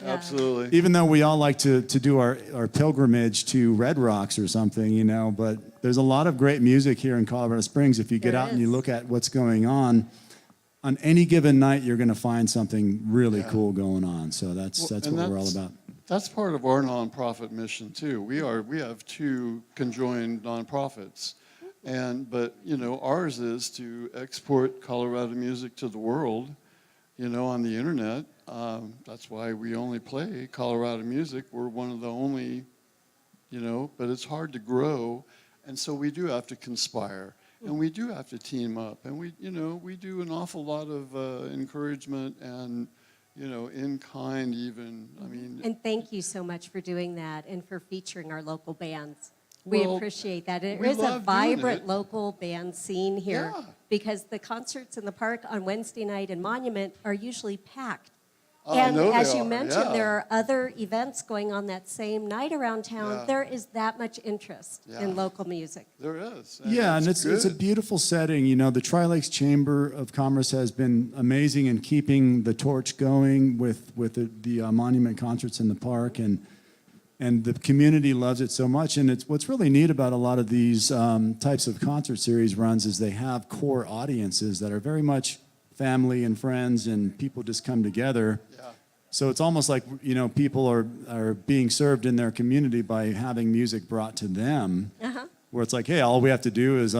Yeah. absolutely. even though we all like to do our pilgrimage to Red Rocks or something, but there's a lot of great music here in Colorado Springs. If you get There out and you is. look at what's going on any given night, you're going to find something really cool going on. So that's Well, what and we're all about. That's part of our nonprofit mission too. We have two conjoined nonprofits, but ours is to export Colorado music to the world, on the internet. That's why we only play Colorado music. We're one of the only, but it's hard to grow, and so we do have to conspire, and we do have to team up, and we do an awful lot of encouragement and. In kind even. I mean, And thank you so much for doing that and for featuring our local bands. We Well, appreciate that. It we is a love doing vibrant it. local band scene here Yeah. because the concerts in the park on Wednesday night in Monument are usually packed. Oh, I And know as they you are, mentioned, yeah. there are other events going on that same night around town. Yeah. There is that much interest Yeah. in local music. there is. Yeah, and it's a good. beautiful setting. The Tri-Lakes Chamber of Commerce has been amazing in keeping the torch going with the Monument concerts in the park, and the community loves it so much. And it's what's really neat about a lot of these types of concert series runs is they have core audiences that are very much family and friends, and people just come together. Yeah. So it's almost like people are being served in their community by having music brought to them. Uh-huh. Where it's like, hey, all we have to do is,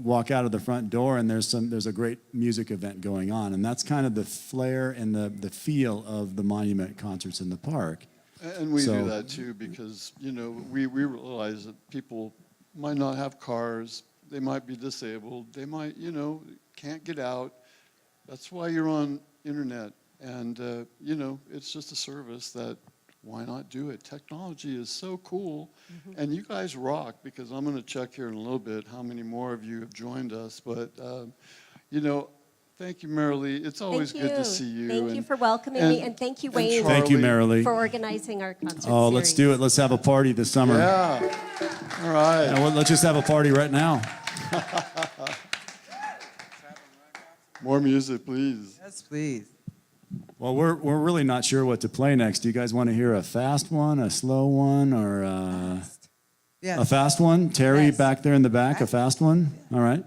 walk out of the front door and there's a great music event going on. And that's kind of the flair and the feel of the Monument concerts in the park. And we So- do that too because, we realize that people might not have cars, they might be disabled, they might, can't get out. That's why you're on internet. And, it's just a service that why not do it? Technology is so cool. Mm-hmm. And you guys rock because I'm going to check here in a little bit how many more of you have joined us. But, thank you, Marilee. It's always Thank good you. to see you. Thank you and- for welcoming me, and thank you, Wayne, Charlie. Thank you, Marilee. for organizing our concert Oh, let's do it. Let's have a party this summer. Yeah. All right. Let's just have a party right now. More music, please. Yes, please. Well, we're really not sure what to play next. Do you guys want to hear a fast one, a slow one, or Yes. a fast one? Terry Yes. back there in the back, a fast one? All right.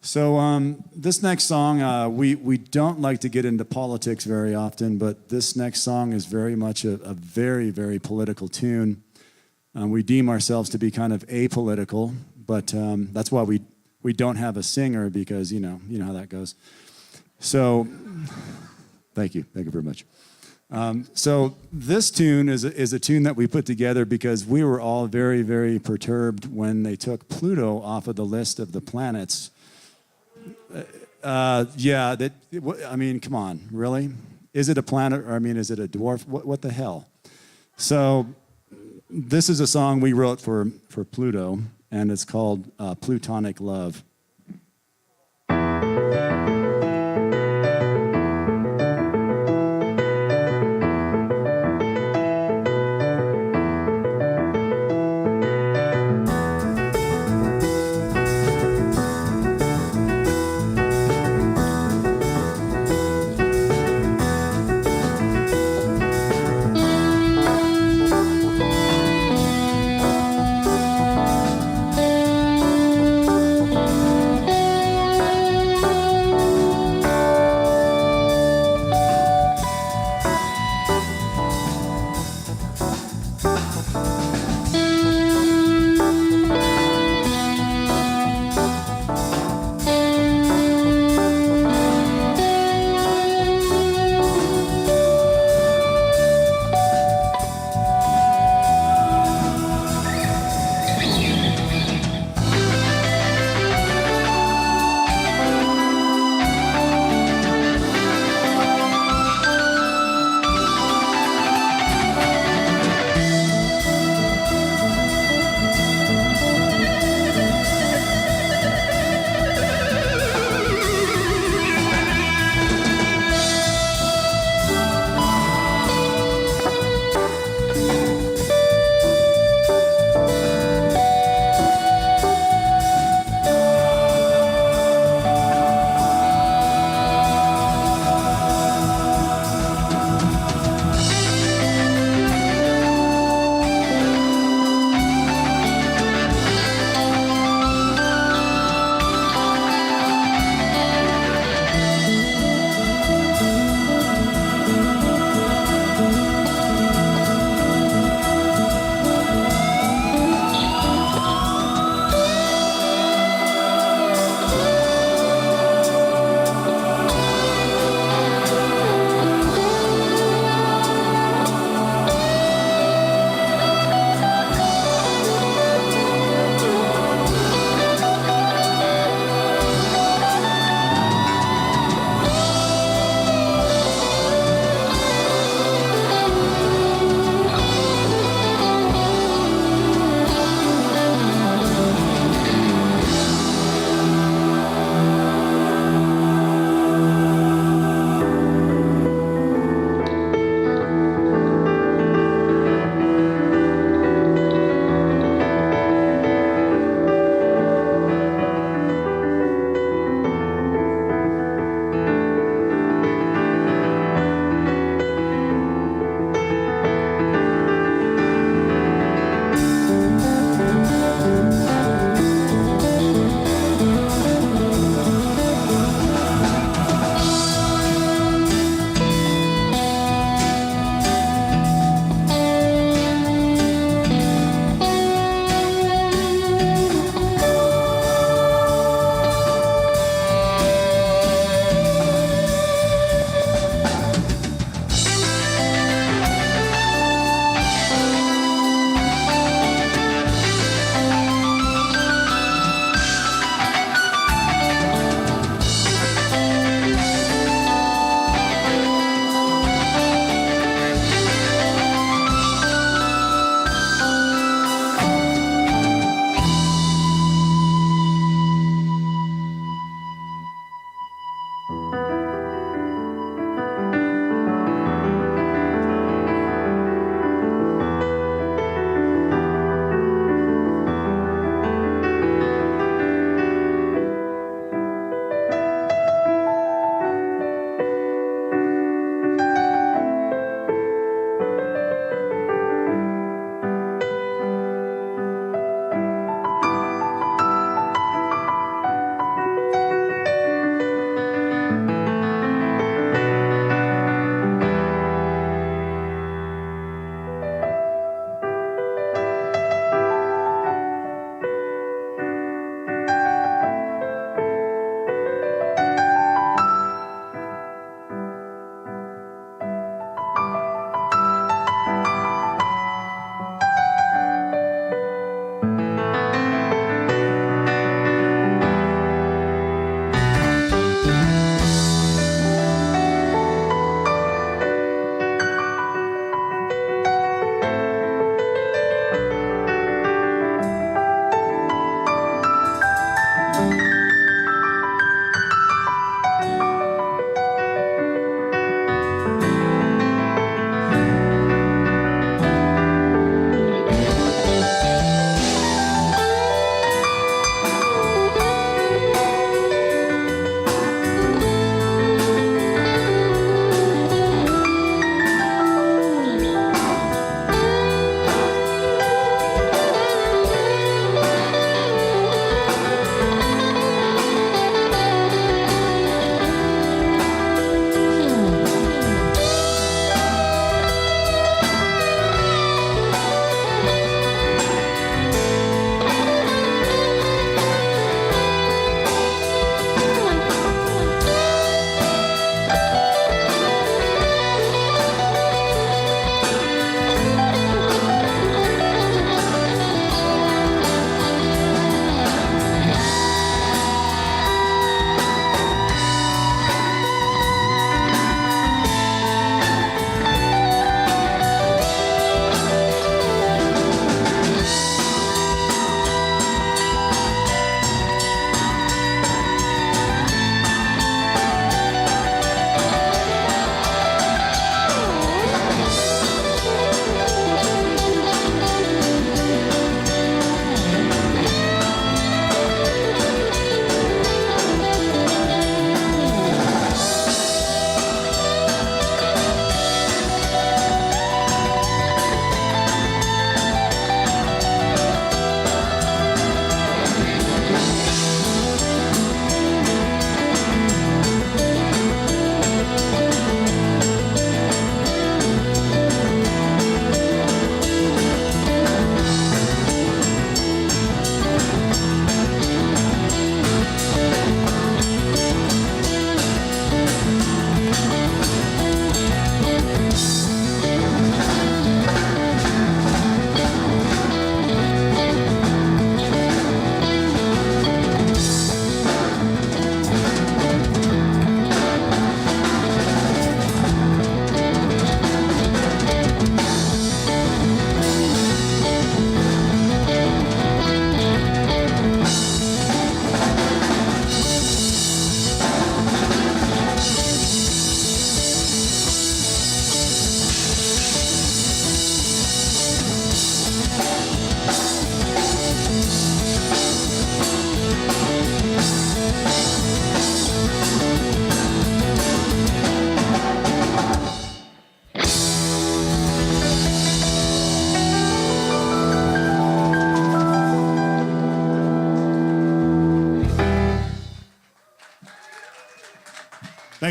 So this next song, we don't like to get into politics very often, but this next song is very much a very, very political tune. We deem ourselves to be kind of apolitical, but that's why we don't have a singer because you know how that goes. So, thank you very much. So this tune is a tune that we put together because we were all very, very perturbed when they took Pluto off of the list of the planets. I mean, come on, really? Is it a planet, or is it a dwarf? What the hell? So this is a song we wrote for Pluto, and it's called Plutonic Love.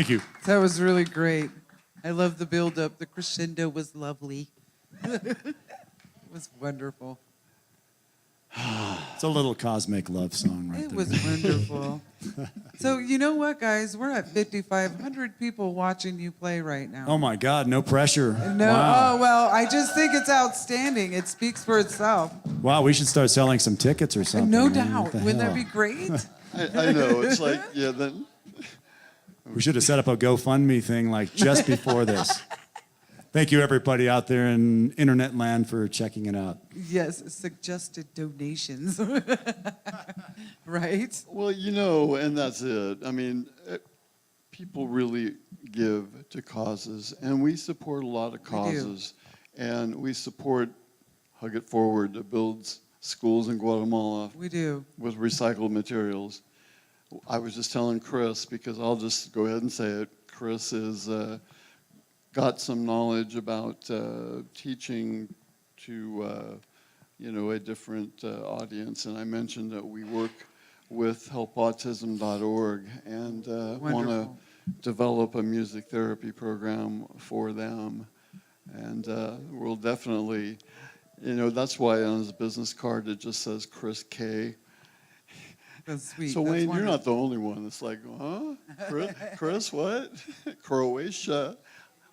Thank you. That was really great. I love the build-up. The crescendo was lovely. It was wonderful. It's a little cosmic love song right It there. was wonderful. So you know what, guys? We're at 5,500 people watching you play right now. Oh my God, no pressure. No, Wow. oh, well, I just think it's outstanding. It speaks for itself. Wow, we should start selling some tickets or something. No man. doubt. What the Wouldn't that hell? be great? I know. It's like, yeah, then. We should have set up a GoFundMe thing like just before this. Thank you, everybody out there in internet land, for checking it out. Yes, suggested donations. Right? Well, you know, and that's it. I mean, people really give to causes, and we support a lot of causes. And we support Hug It Forward that builds schools in Guatemala We do. with recycled materials. I was just telling Chris, because I'll just go ahead and say it, Chris is got some knowledge about teaching to a different audience, and I mentioned that we work with helpautism.org and want to Wonderful. develop a music therapy program for them, and we'll definitely, that's why on his business card it just says Chris K. That's sweet. So That's Wayne, you're wonderful. not the only one that's like, huh? Chris what? Croatia?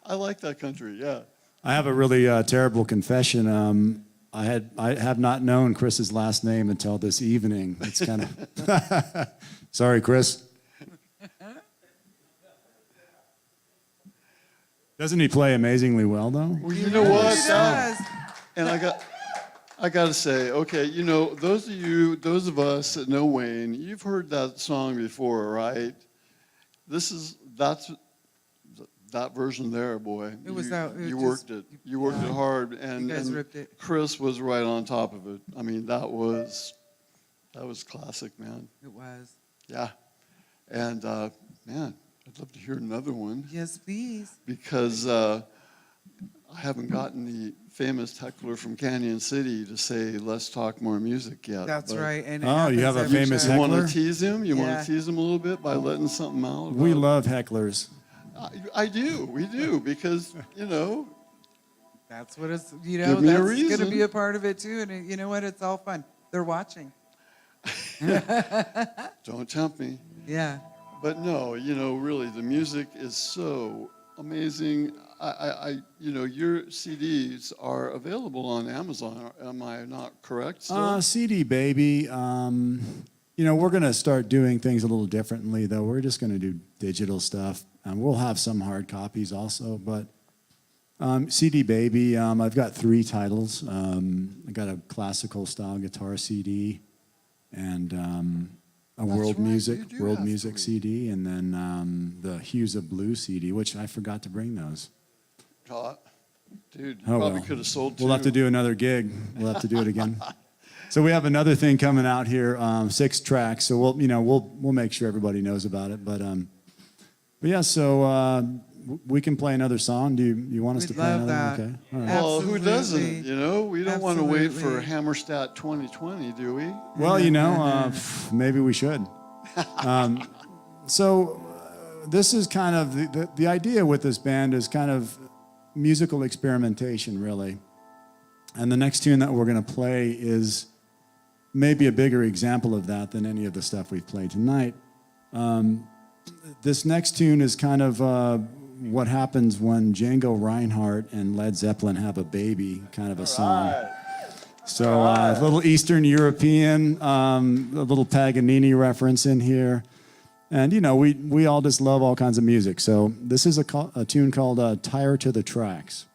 I like that country, yeah. I have a really terrible confession. I have not known Chris's last name until this evening. It's kind of sorry, Chris. Doesn't he play amazingly well though? Well, you know what? He does. And I got to say, okay, those of us that know Wayne, you've heard that song before, right? That's that version there, boy. It was that- it You was worked just- it. You worked it hard, and You guys and ripped it. Chris was right on top of it. I mean, that was classic, man. It was. Yeah, and man, I'd love to hear another one Yes, please. because I haven't gotten the famous heckler from Canyon City to say "Let's talk more music" yet. That's but right. And it Oh, you happens have a every famous time. You want heckler? to tease him? You want Yeah. to tease him a little bit by letting something out? We about- love hecklers. I do. We do because That's what it's, Give me a that's going to reason. be a part of it too. And you know what? It's all fun. They're watching. Don't tempt me. Yeah. But no, really, the music is so amazing. Your CDs are available on Amazon. Am I not correct? Still? CD baby. We're going to start doing things a little differently, though. We're just going to do digital stuff. We'll have some hard copies also, but CD baby, I've got 3 titles. I got a classical style guitar CD and a world right, music you do have 3. CD, and then the Hues of Blue CD, which I forgot to bring those. Dude, you Oh, probably well. could have sold 2. We'll have to do another gig. We'll have to do it again. So we have another thing coming out here, 6 tracks. So we'll make sure everybody knows about it. But yeah. So we can play another song. Do you want us We'd to play love another? that. Okay. All right. Well, who doesn't? Absolutely. We don't want to wait for Absolutely. Hammerstadt 2020, do we? Well, maybe we should. So this is kind of the idea with this band is kind of musical experimentation, really. And the next tune that we're going to play is maybe a bigger example of that than any of the stuff we've played tonight. This next tune is kind of what happens when Django Reinhardt and Led Zeppelin have a baby, kind of a song. So a little Eastern European, a little Paganini reference in here. And, we all just love all kinds of music. So this is a tune called Tire to the Tracks.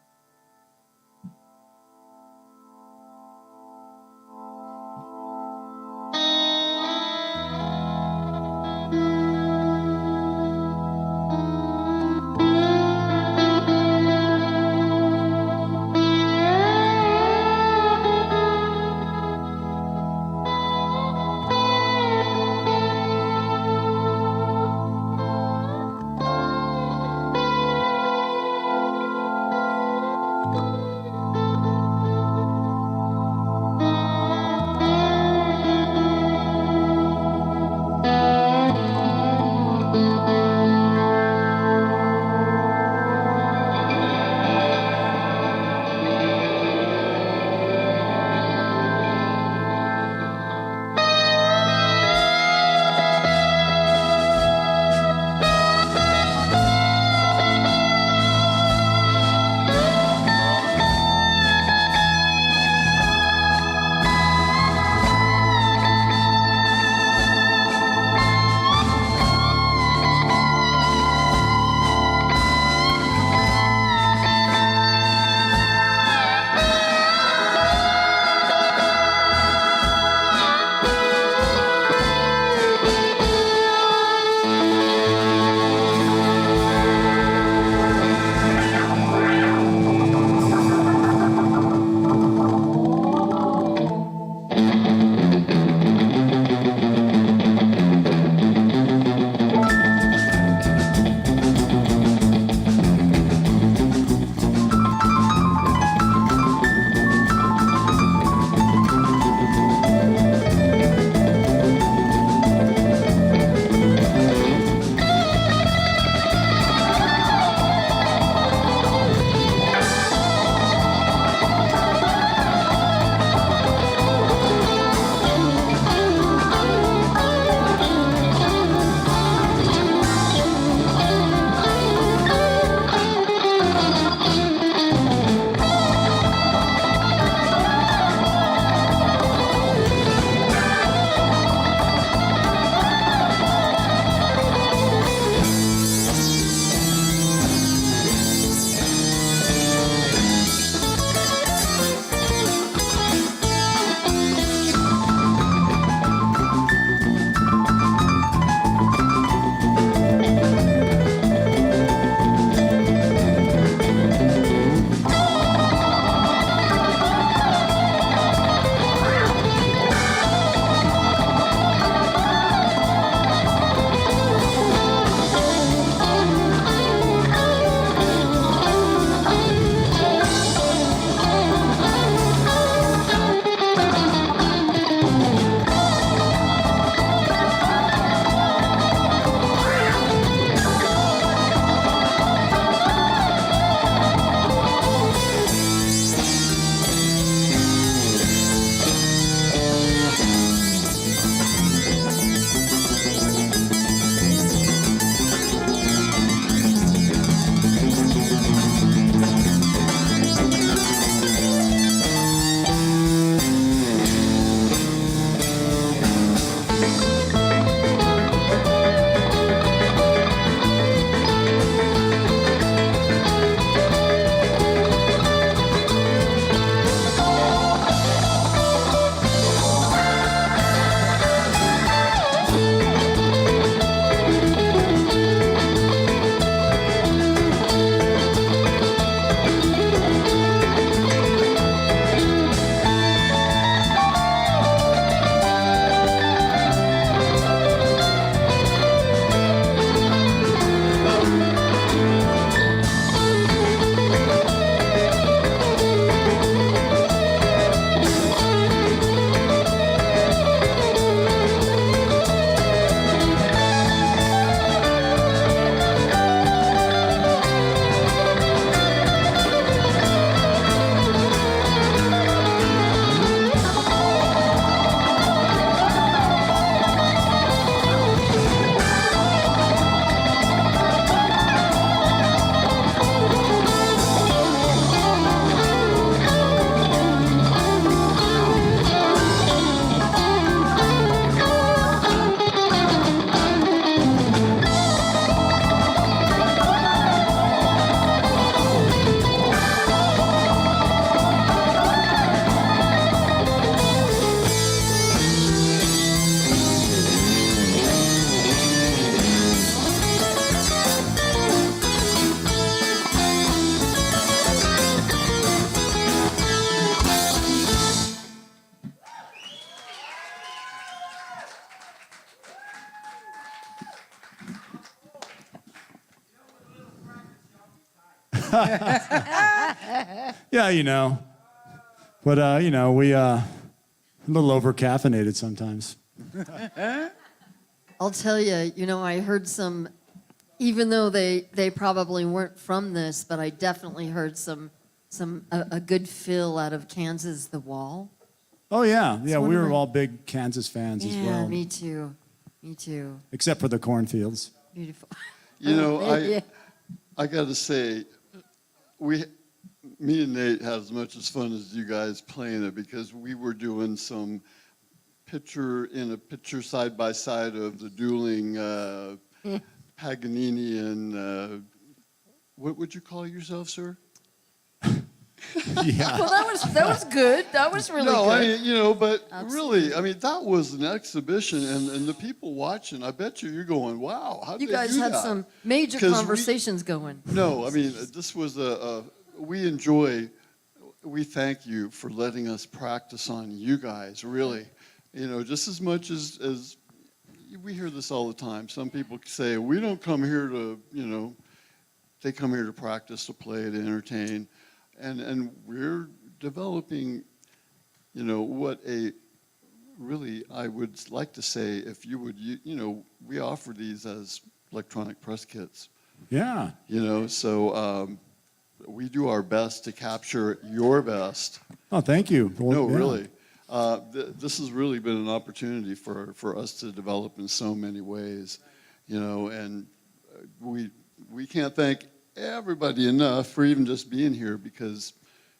Yeah, you know. But, you know, we a little over-caffeinated sometimes. I'll tell you, you know, I heard some, even though they probably weren't from this, but I definitely heard a good feel out of Kansas The Wall. Oh, yeah. Yeah, one we of were my- all big Kansas fans as Yeah, well. me too. Me too. Except for the cornfields. Beautiful. You know, Yeah. I got to say, me and Nate had as much as fun as you guys playing it because we were doing some picture side by side of the dueling Paganini and what would you call yourself, sir? Yeah. Well, that was good. That was really No, good. I mean, you know, but Absolutely. really, I mean, that was an exhibition, and the people watching, I bet you're going, wow, how did You they guys do had that? some major 'Cause conversations going. No, I mean, this was we thank you for letting us practice on you guys, really. You know, just as much as we hear this all the time. Some people say, we don't come here to, you know, they come here to practice, to play, to entertain. And we're developing, you know, I would like to say, if you would, you know, we offer these as electronic press kits. Yeah. You know, so we do our best to capture your best. Oh, thank you. No, Yeah. really. This has really been an opportunity for us to develop in so many ways, you know, and we can't thank everybody enough for even just being here because,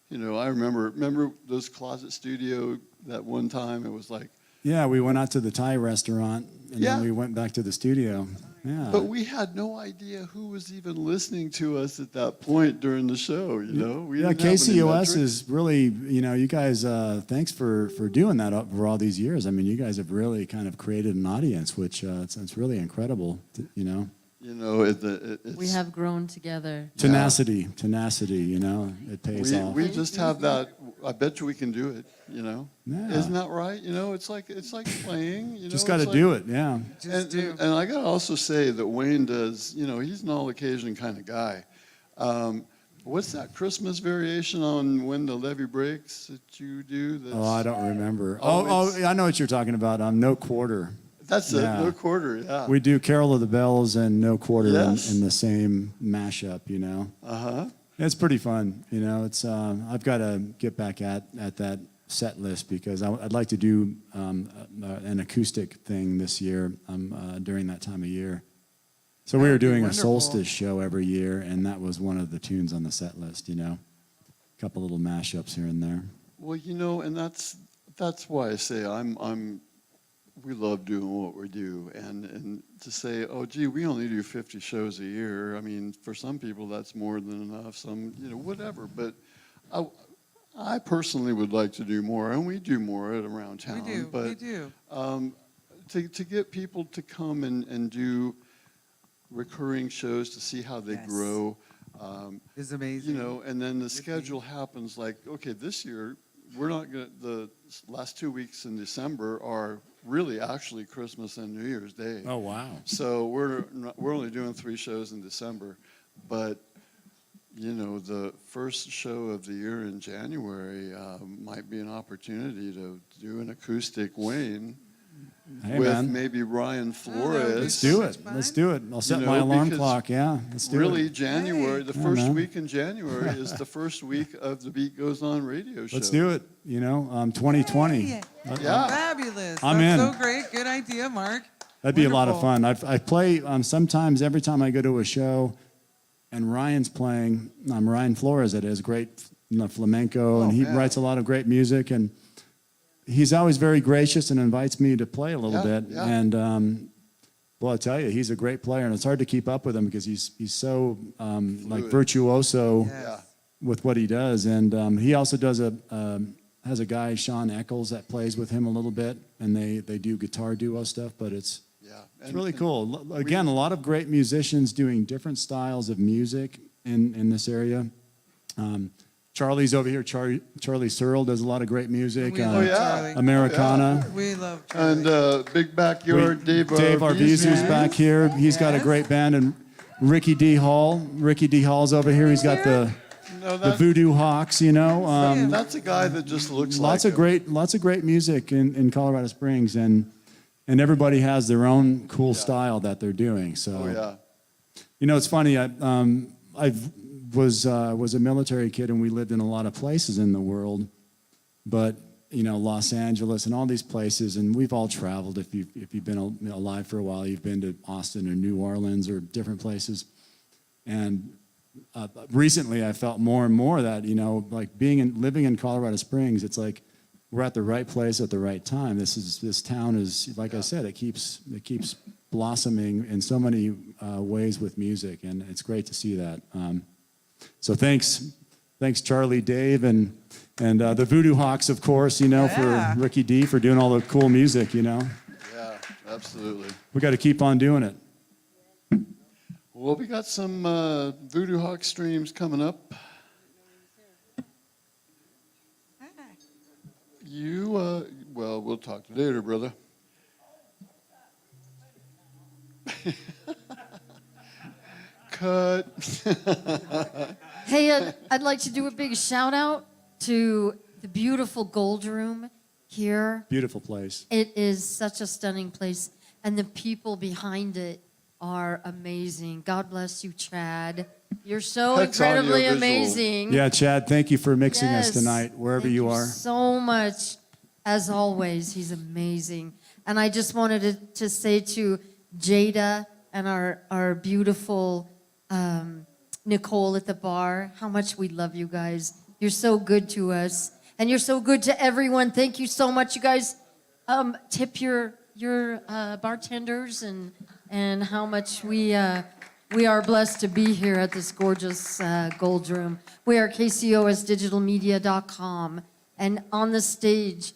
you know, I remember those Closet Studio that one time. It was like, Yeah, we went out to the Thai restaurant, and Yeah. then we went back to the studio. Yeah. but we had no idea who was even listening to us at that point during the show, you know? We Yeah, didn't have any KCOS metrics. is really, you know, you guys, thanks for doing that over all these years. I mean, you guys have really kind of created an audience, which it's really incredible, you know. You know, it's, We have grown together. Tenacity, you know, it pays off. we just have that. I bet you we can do it. You know, Yeah. isn't that right? You know, it's like playing. You know, Just got to do it, yeah. Just do. And I got to also say that Wayne does. You know, he's an all occasion kind of guy. What's that Christmas variation on When the Levee Breaks that you do? That's, Oh, I don't remember. Oh, it's- I know what you're talking about. No quarter. That's Yeah. it. No quarter. Yeah. We do Carol of the Bells and No Quarter Yes. in the same mashup, you know. Uh-huh. It's pretty fun, you know. It's I've got to get back at that set list because I'd like to do an acoustic thing this year during that time of year. So we were That'd be doing a wonderful. solstice show every year, and that was one of the tunes on the set list, you know. A couple little mashups here and there. Well, you know, and that's why I say we love doing what we do, and to say, oh, gee, we only do 50 shows a year. I mean, for some people that's more than enough. Some, you know, whatever. But I personally would like to do more, and we do more around town. We do. But We do. to get people to come and do recurring shows to see how they Yes. grow. It's amazing. You know, and then the schedule happens like, okay, this year we're not going to, the last 2 weeks in December are really actually Christmas and New Year's Day. Oh, wow. So we're only doing 3 shows in December, but you know, the first show of the year in January might be an opportunity to do an acoustic Wayne Hey, with man. maybe Ryan Flores. Let's do it. Fun. Let's do it. I'll set know, my alarm because clock. Yeah, let's do Really, it. January, the Yeah, first man. week in January is the first week of the Beat Goes On radio show. Let's do it. You know, 2020. Hey. Yeah. Fabulous. I'm That's in. so great. Good idea, Mark. That'd be a lot of Wonderful. fun. I play sometimes every time I go to a show, and Ryan's playing. Ryan Flores, that is great flamenco, and he man. writes a lot of great music, and he's always very gracious and invites me to play a little Yeah, bit. yeah. And well, I tell you, he's a great player, and it's hard to keep up with him because he's so like Fluid. virtuoso Yeah. with what he does. And he also does has a guy, Sean Eccles, that plays with him a little bit, and they do guitar duo stuff, but it's Yeah. it's really cool. Again, a lot of great musicians doing different styles of music in this area. Charlie's over here. Charlie Searle does a lot of great music. We love yeah. Charlie. Americana. We love Charlie. And Big Backyard, Dave Dave Arvizu's Arvizu. back here. He's got a Yes. great band, and Ricky D. Hall. Ricky D. Hall's over here. He's got the No, the Voodoo Hawks, you know. that's a guy that just looks like Lots of great music in Colorado Springs, and everybody has their own cool style that they're doing. So, Oh, yeah. you know, it's funny. I was a military kid, and we lived in a lot of places in the world, but you know, Los Angeles and all these places, and we've all traveled. If you've been alive for a while, you've been to Austin or New Orleans or different places, and recently I felt more and more that, you know, like living in Colorado Springs, it's like we're at the right place at the right time. This town is, like I said, it keeps blossoming in so many ways with music, and it's great to see that. So thanks Charlie, Dave, and the Voodoo Hawks, of course, you know, Yeah. for Ricky D for doing all the cool music, you know. Yeah, absolutely. We got to keep on doing it. Well, we got some Voodoo Hawk streams coming up. Well, we'll talk later, brother. Cut. Hey, I'd like to do a big shout out to the beautiful Gold Room here. Beautiful place. It is such a stunning place, and the people behind it are amazing. God bless you, Chad. You're so Hex Audio incredibly Visual. amazing. Yeah, Chad, thank you for mixing us Yes. tonight, wherever Thank you are. So much, as always. He's amazing. And I just wanted to say to Jada and our beautiful Nicole at the bar, how much we love you guys. You're so good to us, and you're so good to everyone. Thank you so much, you guys. Tip your bartenders and how much we are blessed to be here at this gorgeous Gold Room. We are KCOSdigitalmedia.com, and on the stage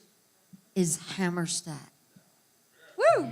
is Hammerstadt. Woo!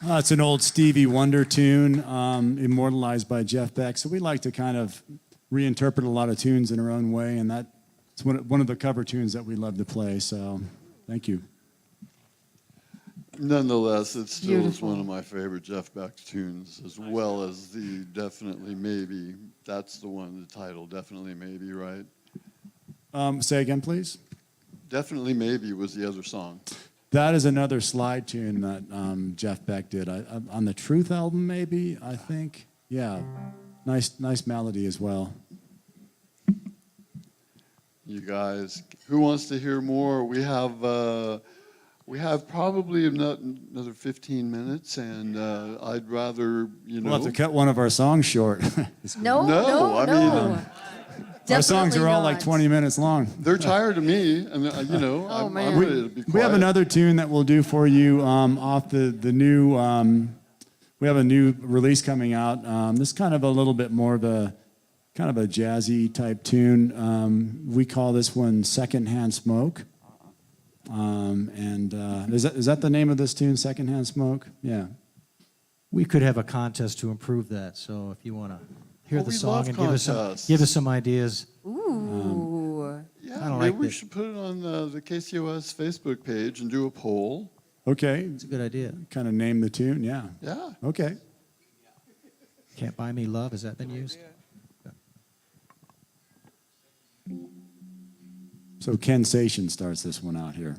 It's an old Stevie Wonder tune, immortalized by Jeff Beck. So we like to kind of reinterpret a lot of tunes in our own way, and that's one of the cover tunes that we love to play. So thank you. Nonetheless, it still is Beautiful. one of my favorite Jeff Beck tunes, as well as the Definitely Maybe. That's the one, the title, Definitely Maybe, right? Say again, please. Definitely Maybe was the other song. That is another slide tune that Jeff Beck did on the Truth album, maybe, I think. Yeah, nice melody as well. You guys, who wants to hear more? We have probably another 15 minutes, and I'd rather, We'll have to cut one of our songs short. No, No, I mean, Our songs Definitely are all not. like 20 minutes long. they're tired of me, and I'm man. ready to be quiet. We have another tune that we'll do for you off the new. We have a new release coming out. This is kind of a little bit more of a kind of a jazzy type tune. We call this one "Secondhand Smoke." Is that the name of this tune? "Secondhand Smoke." Yeah. We could have a contest to improve that. So if you want to hear the we song love and contests. give us some ideas. Ooh. Yeah, I don't maybe like we that. should put it on the KCOS Facebook page and do a poll. Okay. It's a good idea. Kind of name the tune. Yeah. Yeah. Okay. Can't Buy Me Love, has that been used? So Ken Sation starts this one out here.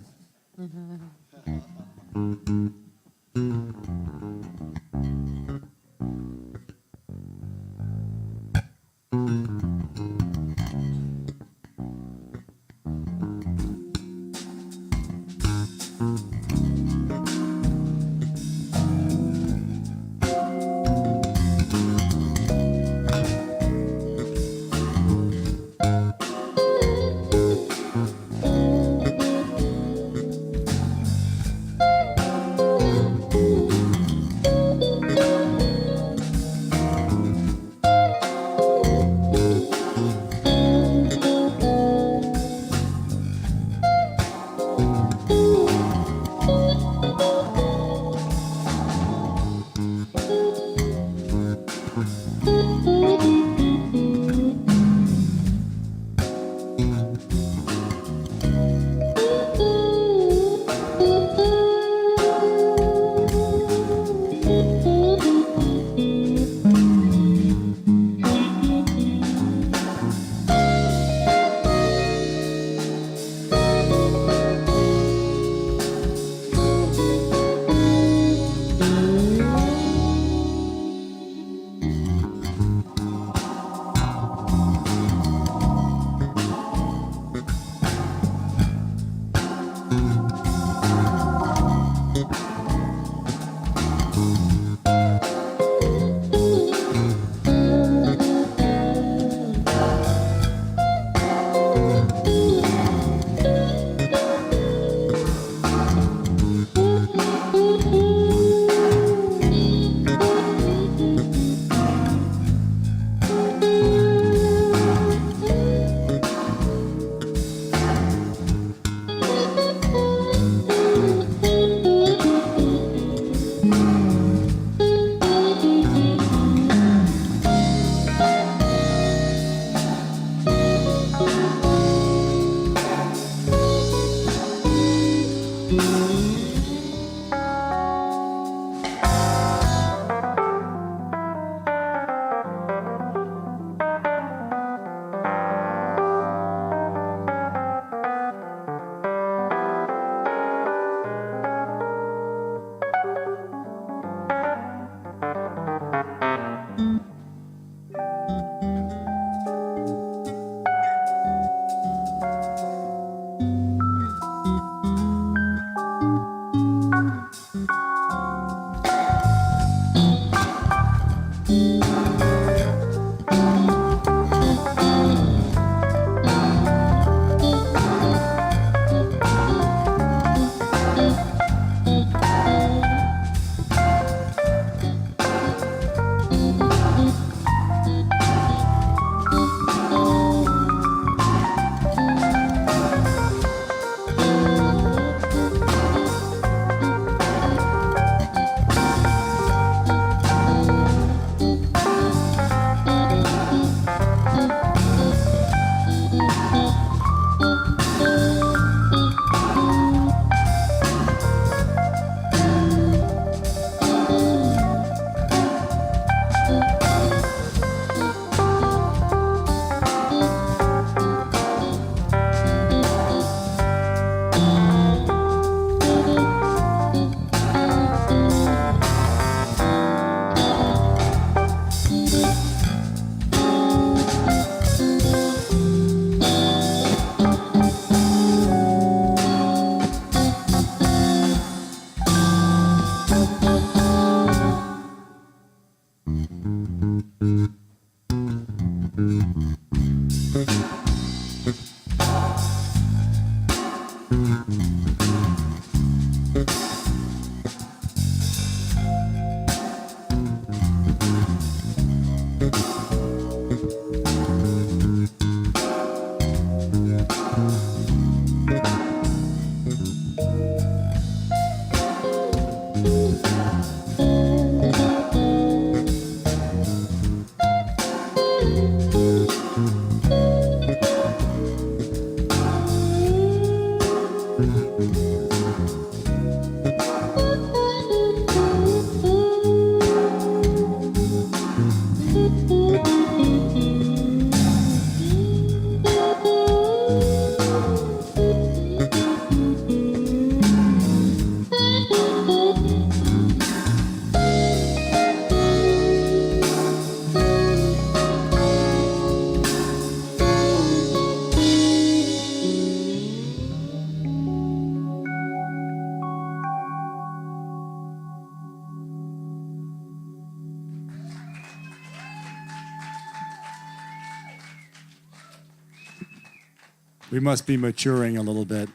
We must be maturing a little bit.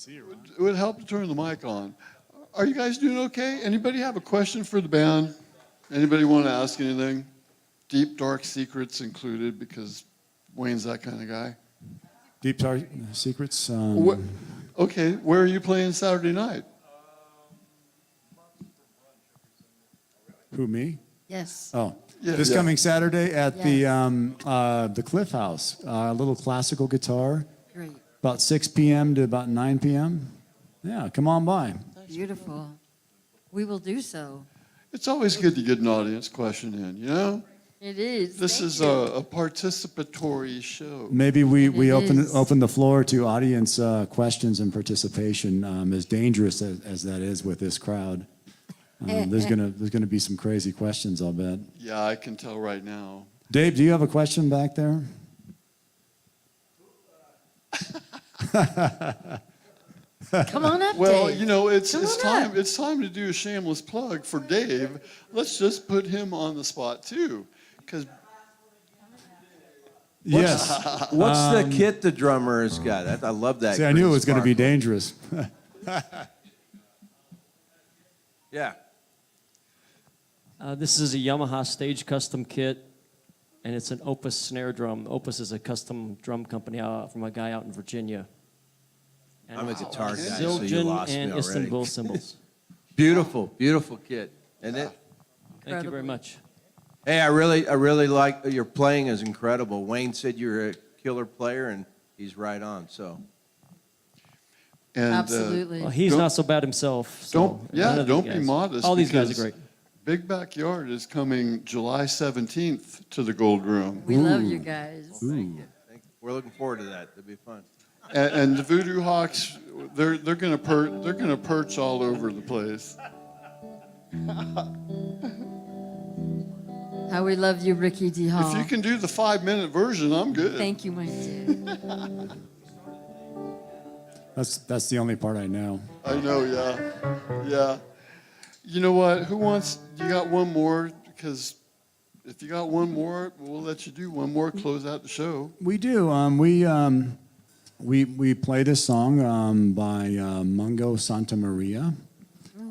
It would help to turn the mic on. Are you guys doing okay? Anybody have a question for the band? Anybody want to ask anything? Deep, dark secrets included, because Wayne's that kind of guy. Deep Dark Secrets? Okay, where are you playing Saturday night? Who, me? Yes. Oh, Yeah, this yeah. coming Saturday at Yes. the Cliff House. A little classical guitar, Great. about 6 p.m. to about 9 p.m. Yeah, come on by. Beautiful. We will do so. It's always good to get an audience question in, you know? It is. This Thank is you. a participatory show. Maybe we It open is. the floor to audience questions and participation. As dangerous as that is with this crowd, there's gonna be some crazy questions, I'll bet. Yeah, I can tell right now. Dave, do you have a question back there? Come on up, Well, Dave. you know, it's Come on time. up. It's time to do a shameless plug for Dave. Let's just put him on the spot too, because Yes. What's the kit the drummer has got? I love that. See, I knew it green was going to be sparkle. dangerous. Yeah. This is a Yamaha stage custom kit, and it's an Opus snare drum. Opus is a custom drum company from a guy out in Virginia. And I'm a guitar guy, so you Zildjian lost me and already. Istanbul cymbals. Beautiful, beautiful kit. And it, Thank you very much. hey, I really like your playing is incredible. Wayne said you're a killer player, and he's right on. So and Absolutely. Well, he's Don't- not so bad himself. So none of these don't be guys. modest. All these guys because are great. Big Backyard is coming July 17th to the Gold Room, We love you guys. we're looking forward to that. It'll be fun. and the Voodoo Hawks, they're gonna perch all over the place. How we love you, Ricky D. Hall. If you can do the 5-minute version, I'm good. Thank you, my dear. That's the only part I know. I know, yeah. You know what? You got one more? Because if you got one more, we'll let you do one more, close out the show. We do. We played a song by Mungo Santa Maria.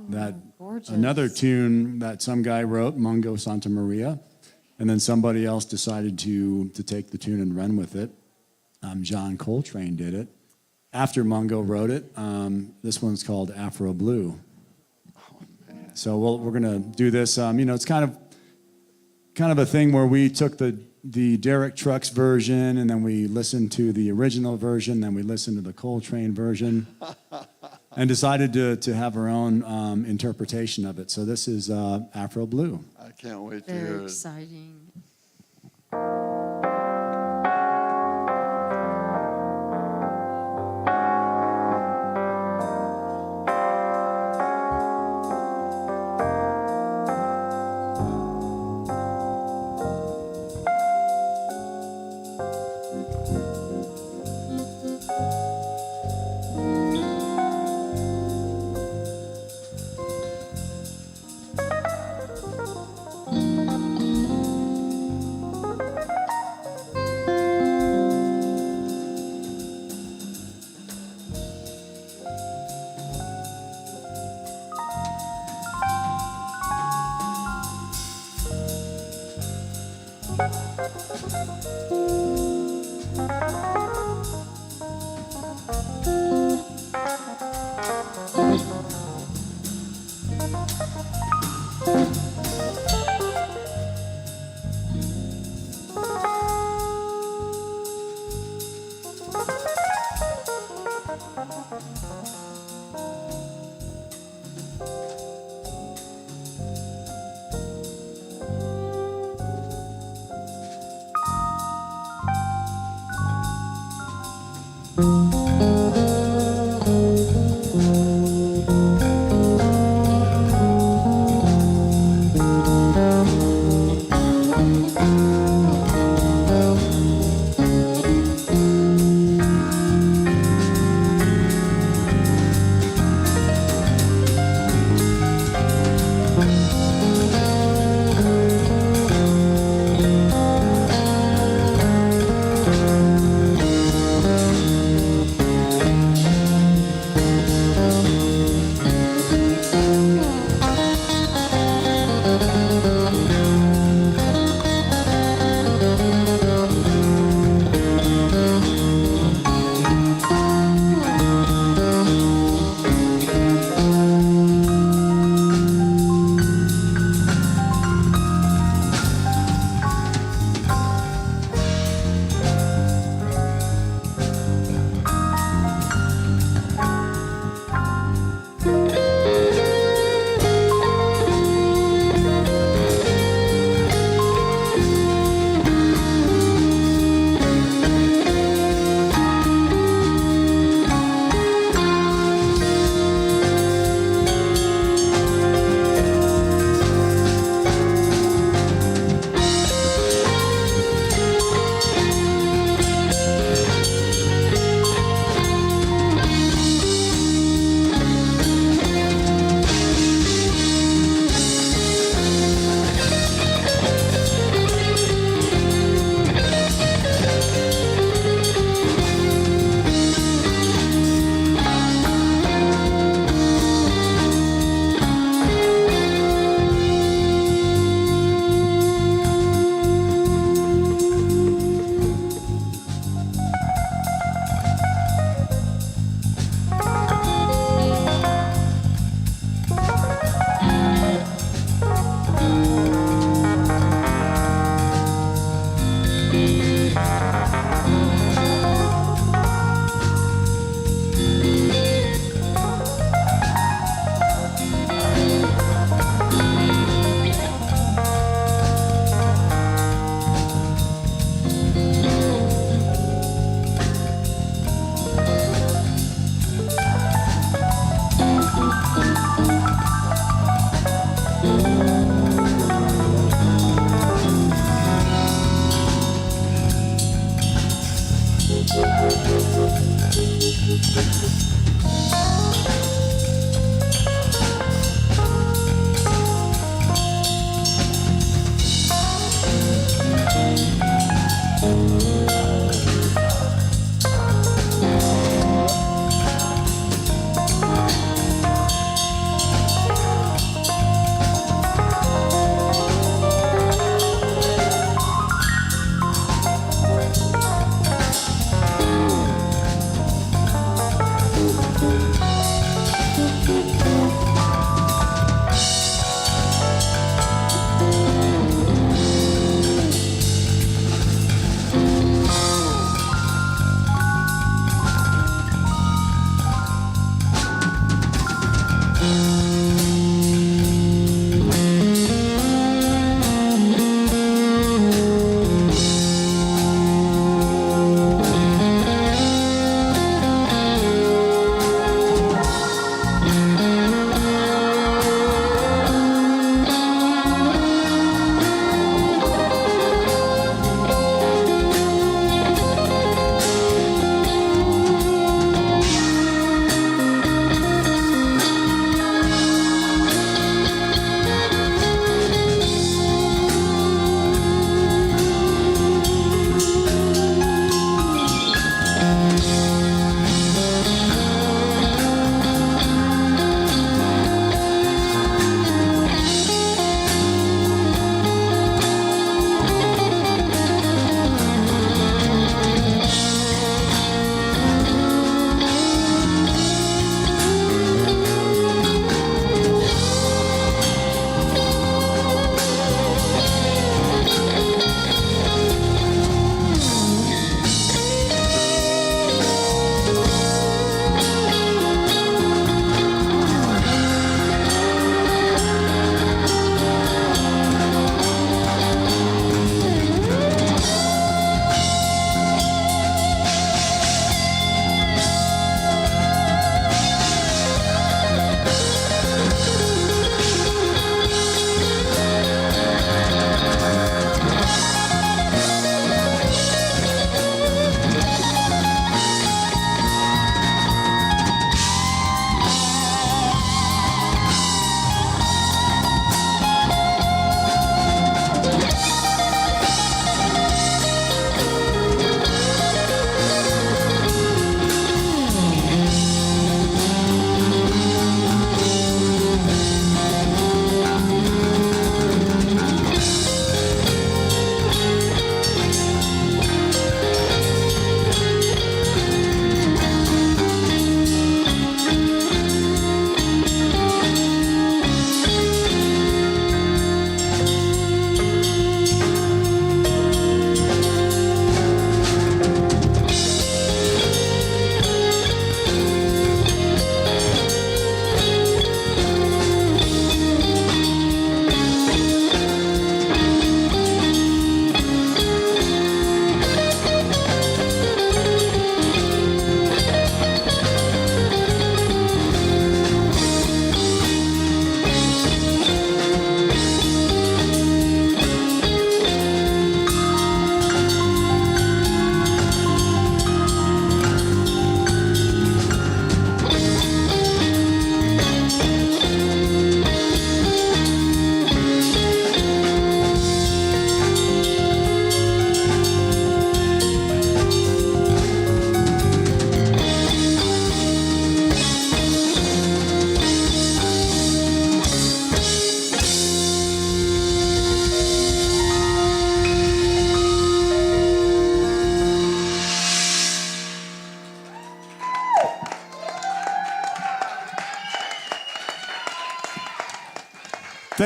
That gorgeous. another tune that some guy wrote, Mungo Santa Maria, and then somebody else decided to take the tune and run with it. John Coltrane did it. After Mungo wrote it, this one's called Afro Blue. So we're gonna do this. It's kind of a thing where we took the Derek Trucks version, and then we listened to the original version, then we listened to the Coltrane version, and decided to have our own interpretation of it. So this is Afro Blue. I can't wait to hear Very it. exciting.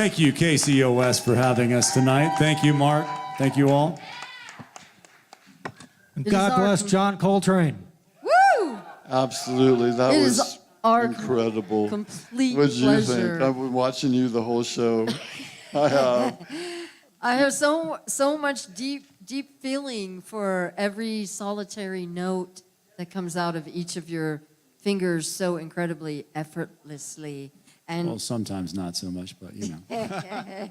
Thank you, KCOS, for having us tonight. Thank you, Mark. Thank you all. And It is God our bless John Coltrane. Woo! Absolutely. That It was is our incredible. complete What did you pleasure. think? I've been watching you the whole show. I have. I have so much deep feeling for every solitary note that comes out of each of your fingers so incredibly effortlessly. And Well, sometimes not so much, but you know.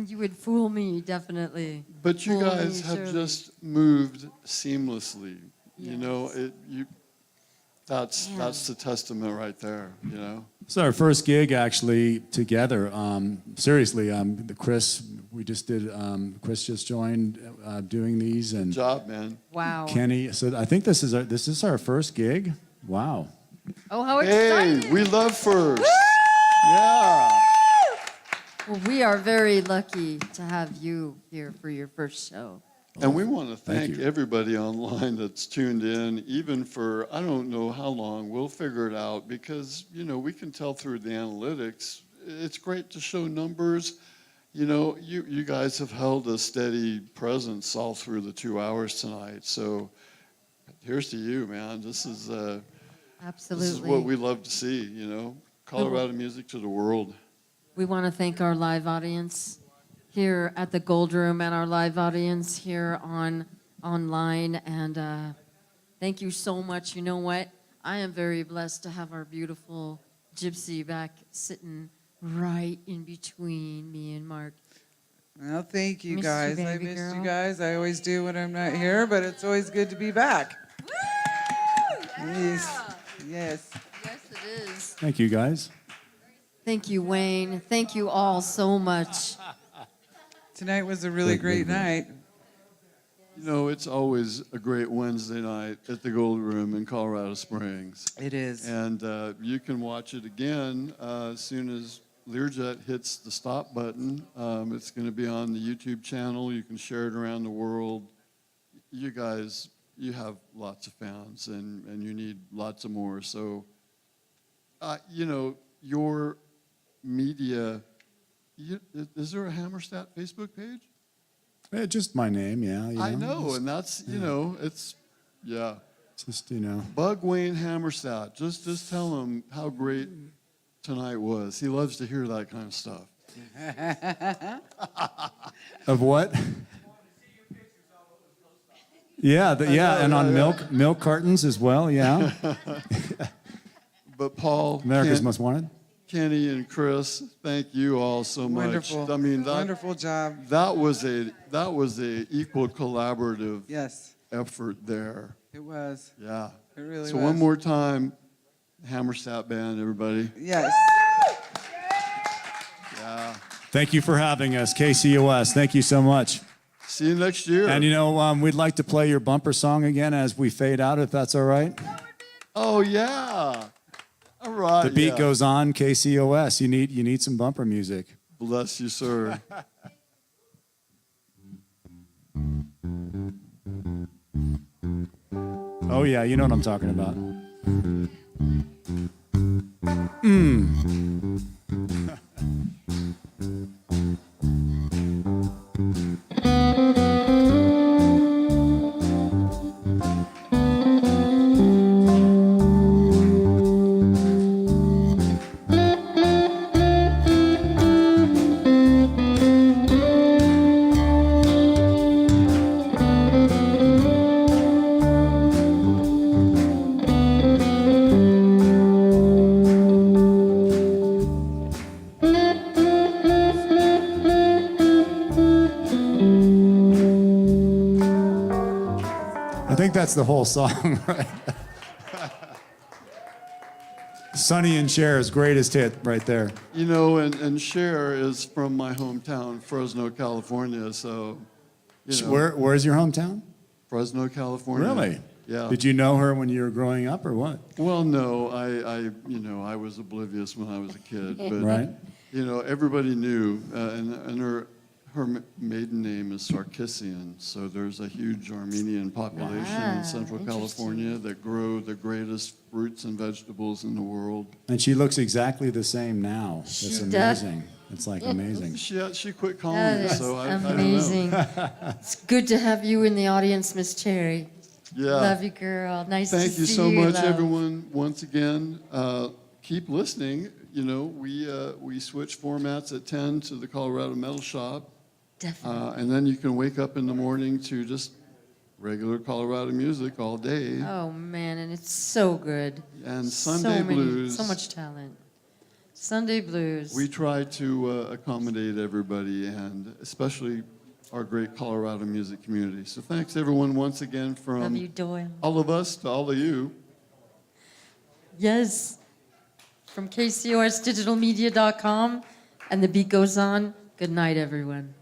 you would fool me, definitely. But you Fool me, guys have surely. just moved seamlessly. You know, Yes. that's Yeah. that's the testament right there, you know. It's our first gig actually together. Seriously, Chris, Chris just joined doing these, and Good job, man. Wow. Kenny. So I think this is our first gig. Wow. Oh, how Hey, exciting. we love first. Yeah. Well, we are very lucky to have you here for your first show. And we want to Thank thank you. everybody online that's tuned in, even for, I don't know how long, we'll figure it out because, you know, we can tell through the analytics. It's great to show numbers. You know, you guys have held a steady presence all through the 2 hours tonight. So here's to you, man. This is Absolutely. what we love to see, you know, Colorado music to the world. We want to thank our live audience here at the Gold Room and our live audience here online. And thank you so much. You know what? I am very blessed to have our beautiful Gypsy back sitting right in between me and Mark. Well, thank you Missed you, guys. I baby missed you girl. guys. I always do when I'm not here, but it's always good to be back. Yes. Yes. Yes, it is. Thank you, guys. Thank you, Wayne. Thank you all so much. Tonight was a really great night. You know, it's always a great Wednesday night at the Gold Room in Colorado Springs. It is. And you can watch it again as soon as Learjet hits the stop button. It's going to be on the YouTube channel. You can share it around the world. You guys, you have lots of fans, and you need lots of more. So, you know, your media, is there a Hammerstadt Facebook page? Just my name, yeah. I know, and that's, you know, it's, yeah. Just, you know. Bug Wayne Hammerstadt. Just tell him how great tonight was. He loves to hear that kind of stuff. Of what? Yeah, and on milk cartons as well, yeah. But Paul, America's Most Wanted. Kenny, and Chris, thank you all so much. Wonderful. I mean, Wonderful job. that was a equal collaborative Yes, effort there. it was. Yeah. It really So was. one more time, Hammerstadt band, everybody. Yes. Yeah. Thank you for having us, KCOS. Thank you so much. See you next year. And you know, we'd like to play your bumper song again as we fade out, if that's all right. Oh yeah. All right. The beat yeah. goes on, KCOS. You need some bumper music. Bless you, sir. Oh yeah, you know what I'm talking about. I think that's the whole song, right? Sonny and Cher's greatest hit right there. You know, and Cher is from my hometown, Fresno, California. So, you know, Where's your hometown? Fresno, California. Really? Yeah. Did you know her when you were growing up or what? Well, no, I was oblivious when I was a kid, but Right. you know, everybody knew, and her maiden name is Sarkissian. So there's a huge Armenian population in Central California that grow the greatest fruits and vegetables in the world. And she looks exactly the same now. That's She does. amazing. It's like amazing. She quit calling That me, is so I don't know. amazing. It's good to have you in the audience, Miss Cherry. Yeah. Love you, girl. Nice to see you. Thank you so much, love. everyone. Once again, keep listening. You know, we switch formats at 10 to the Colorado Metal Shop, Definitely. and then you can wake up in the morning to just regular Colorado music all day. Oh man, and it's so good. And Sunday Blues. So much talent. Sunday Blues. We try to accommodate everybody, and especially our great Colorado music community. So thanks, everyone, once again, Love you, from Doyle. all of us to all of you. Yes. From KCOS digitalmedia.com, and the beat goes on. Good night, everyone.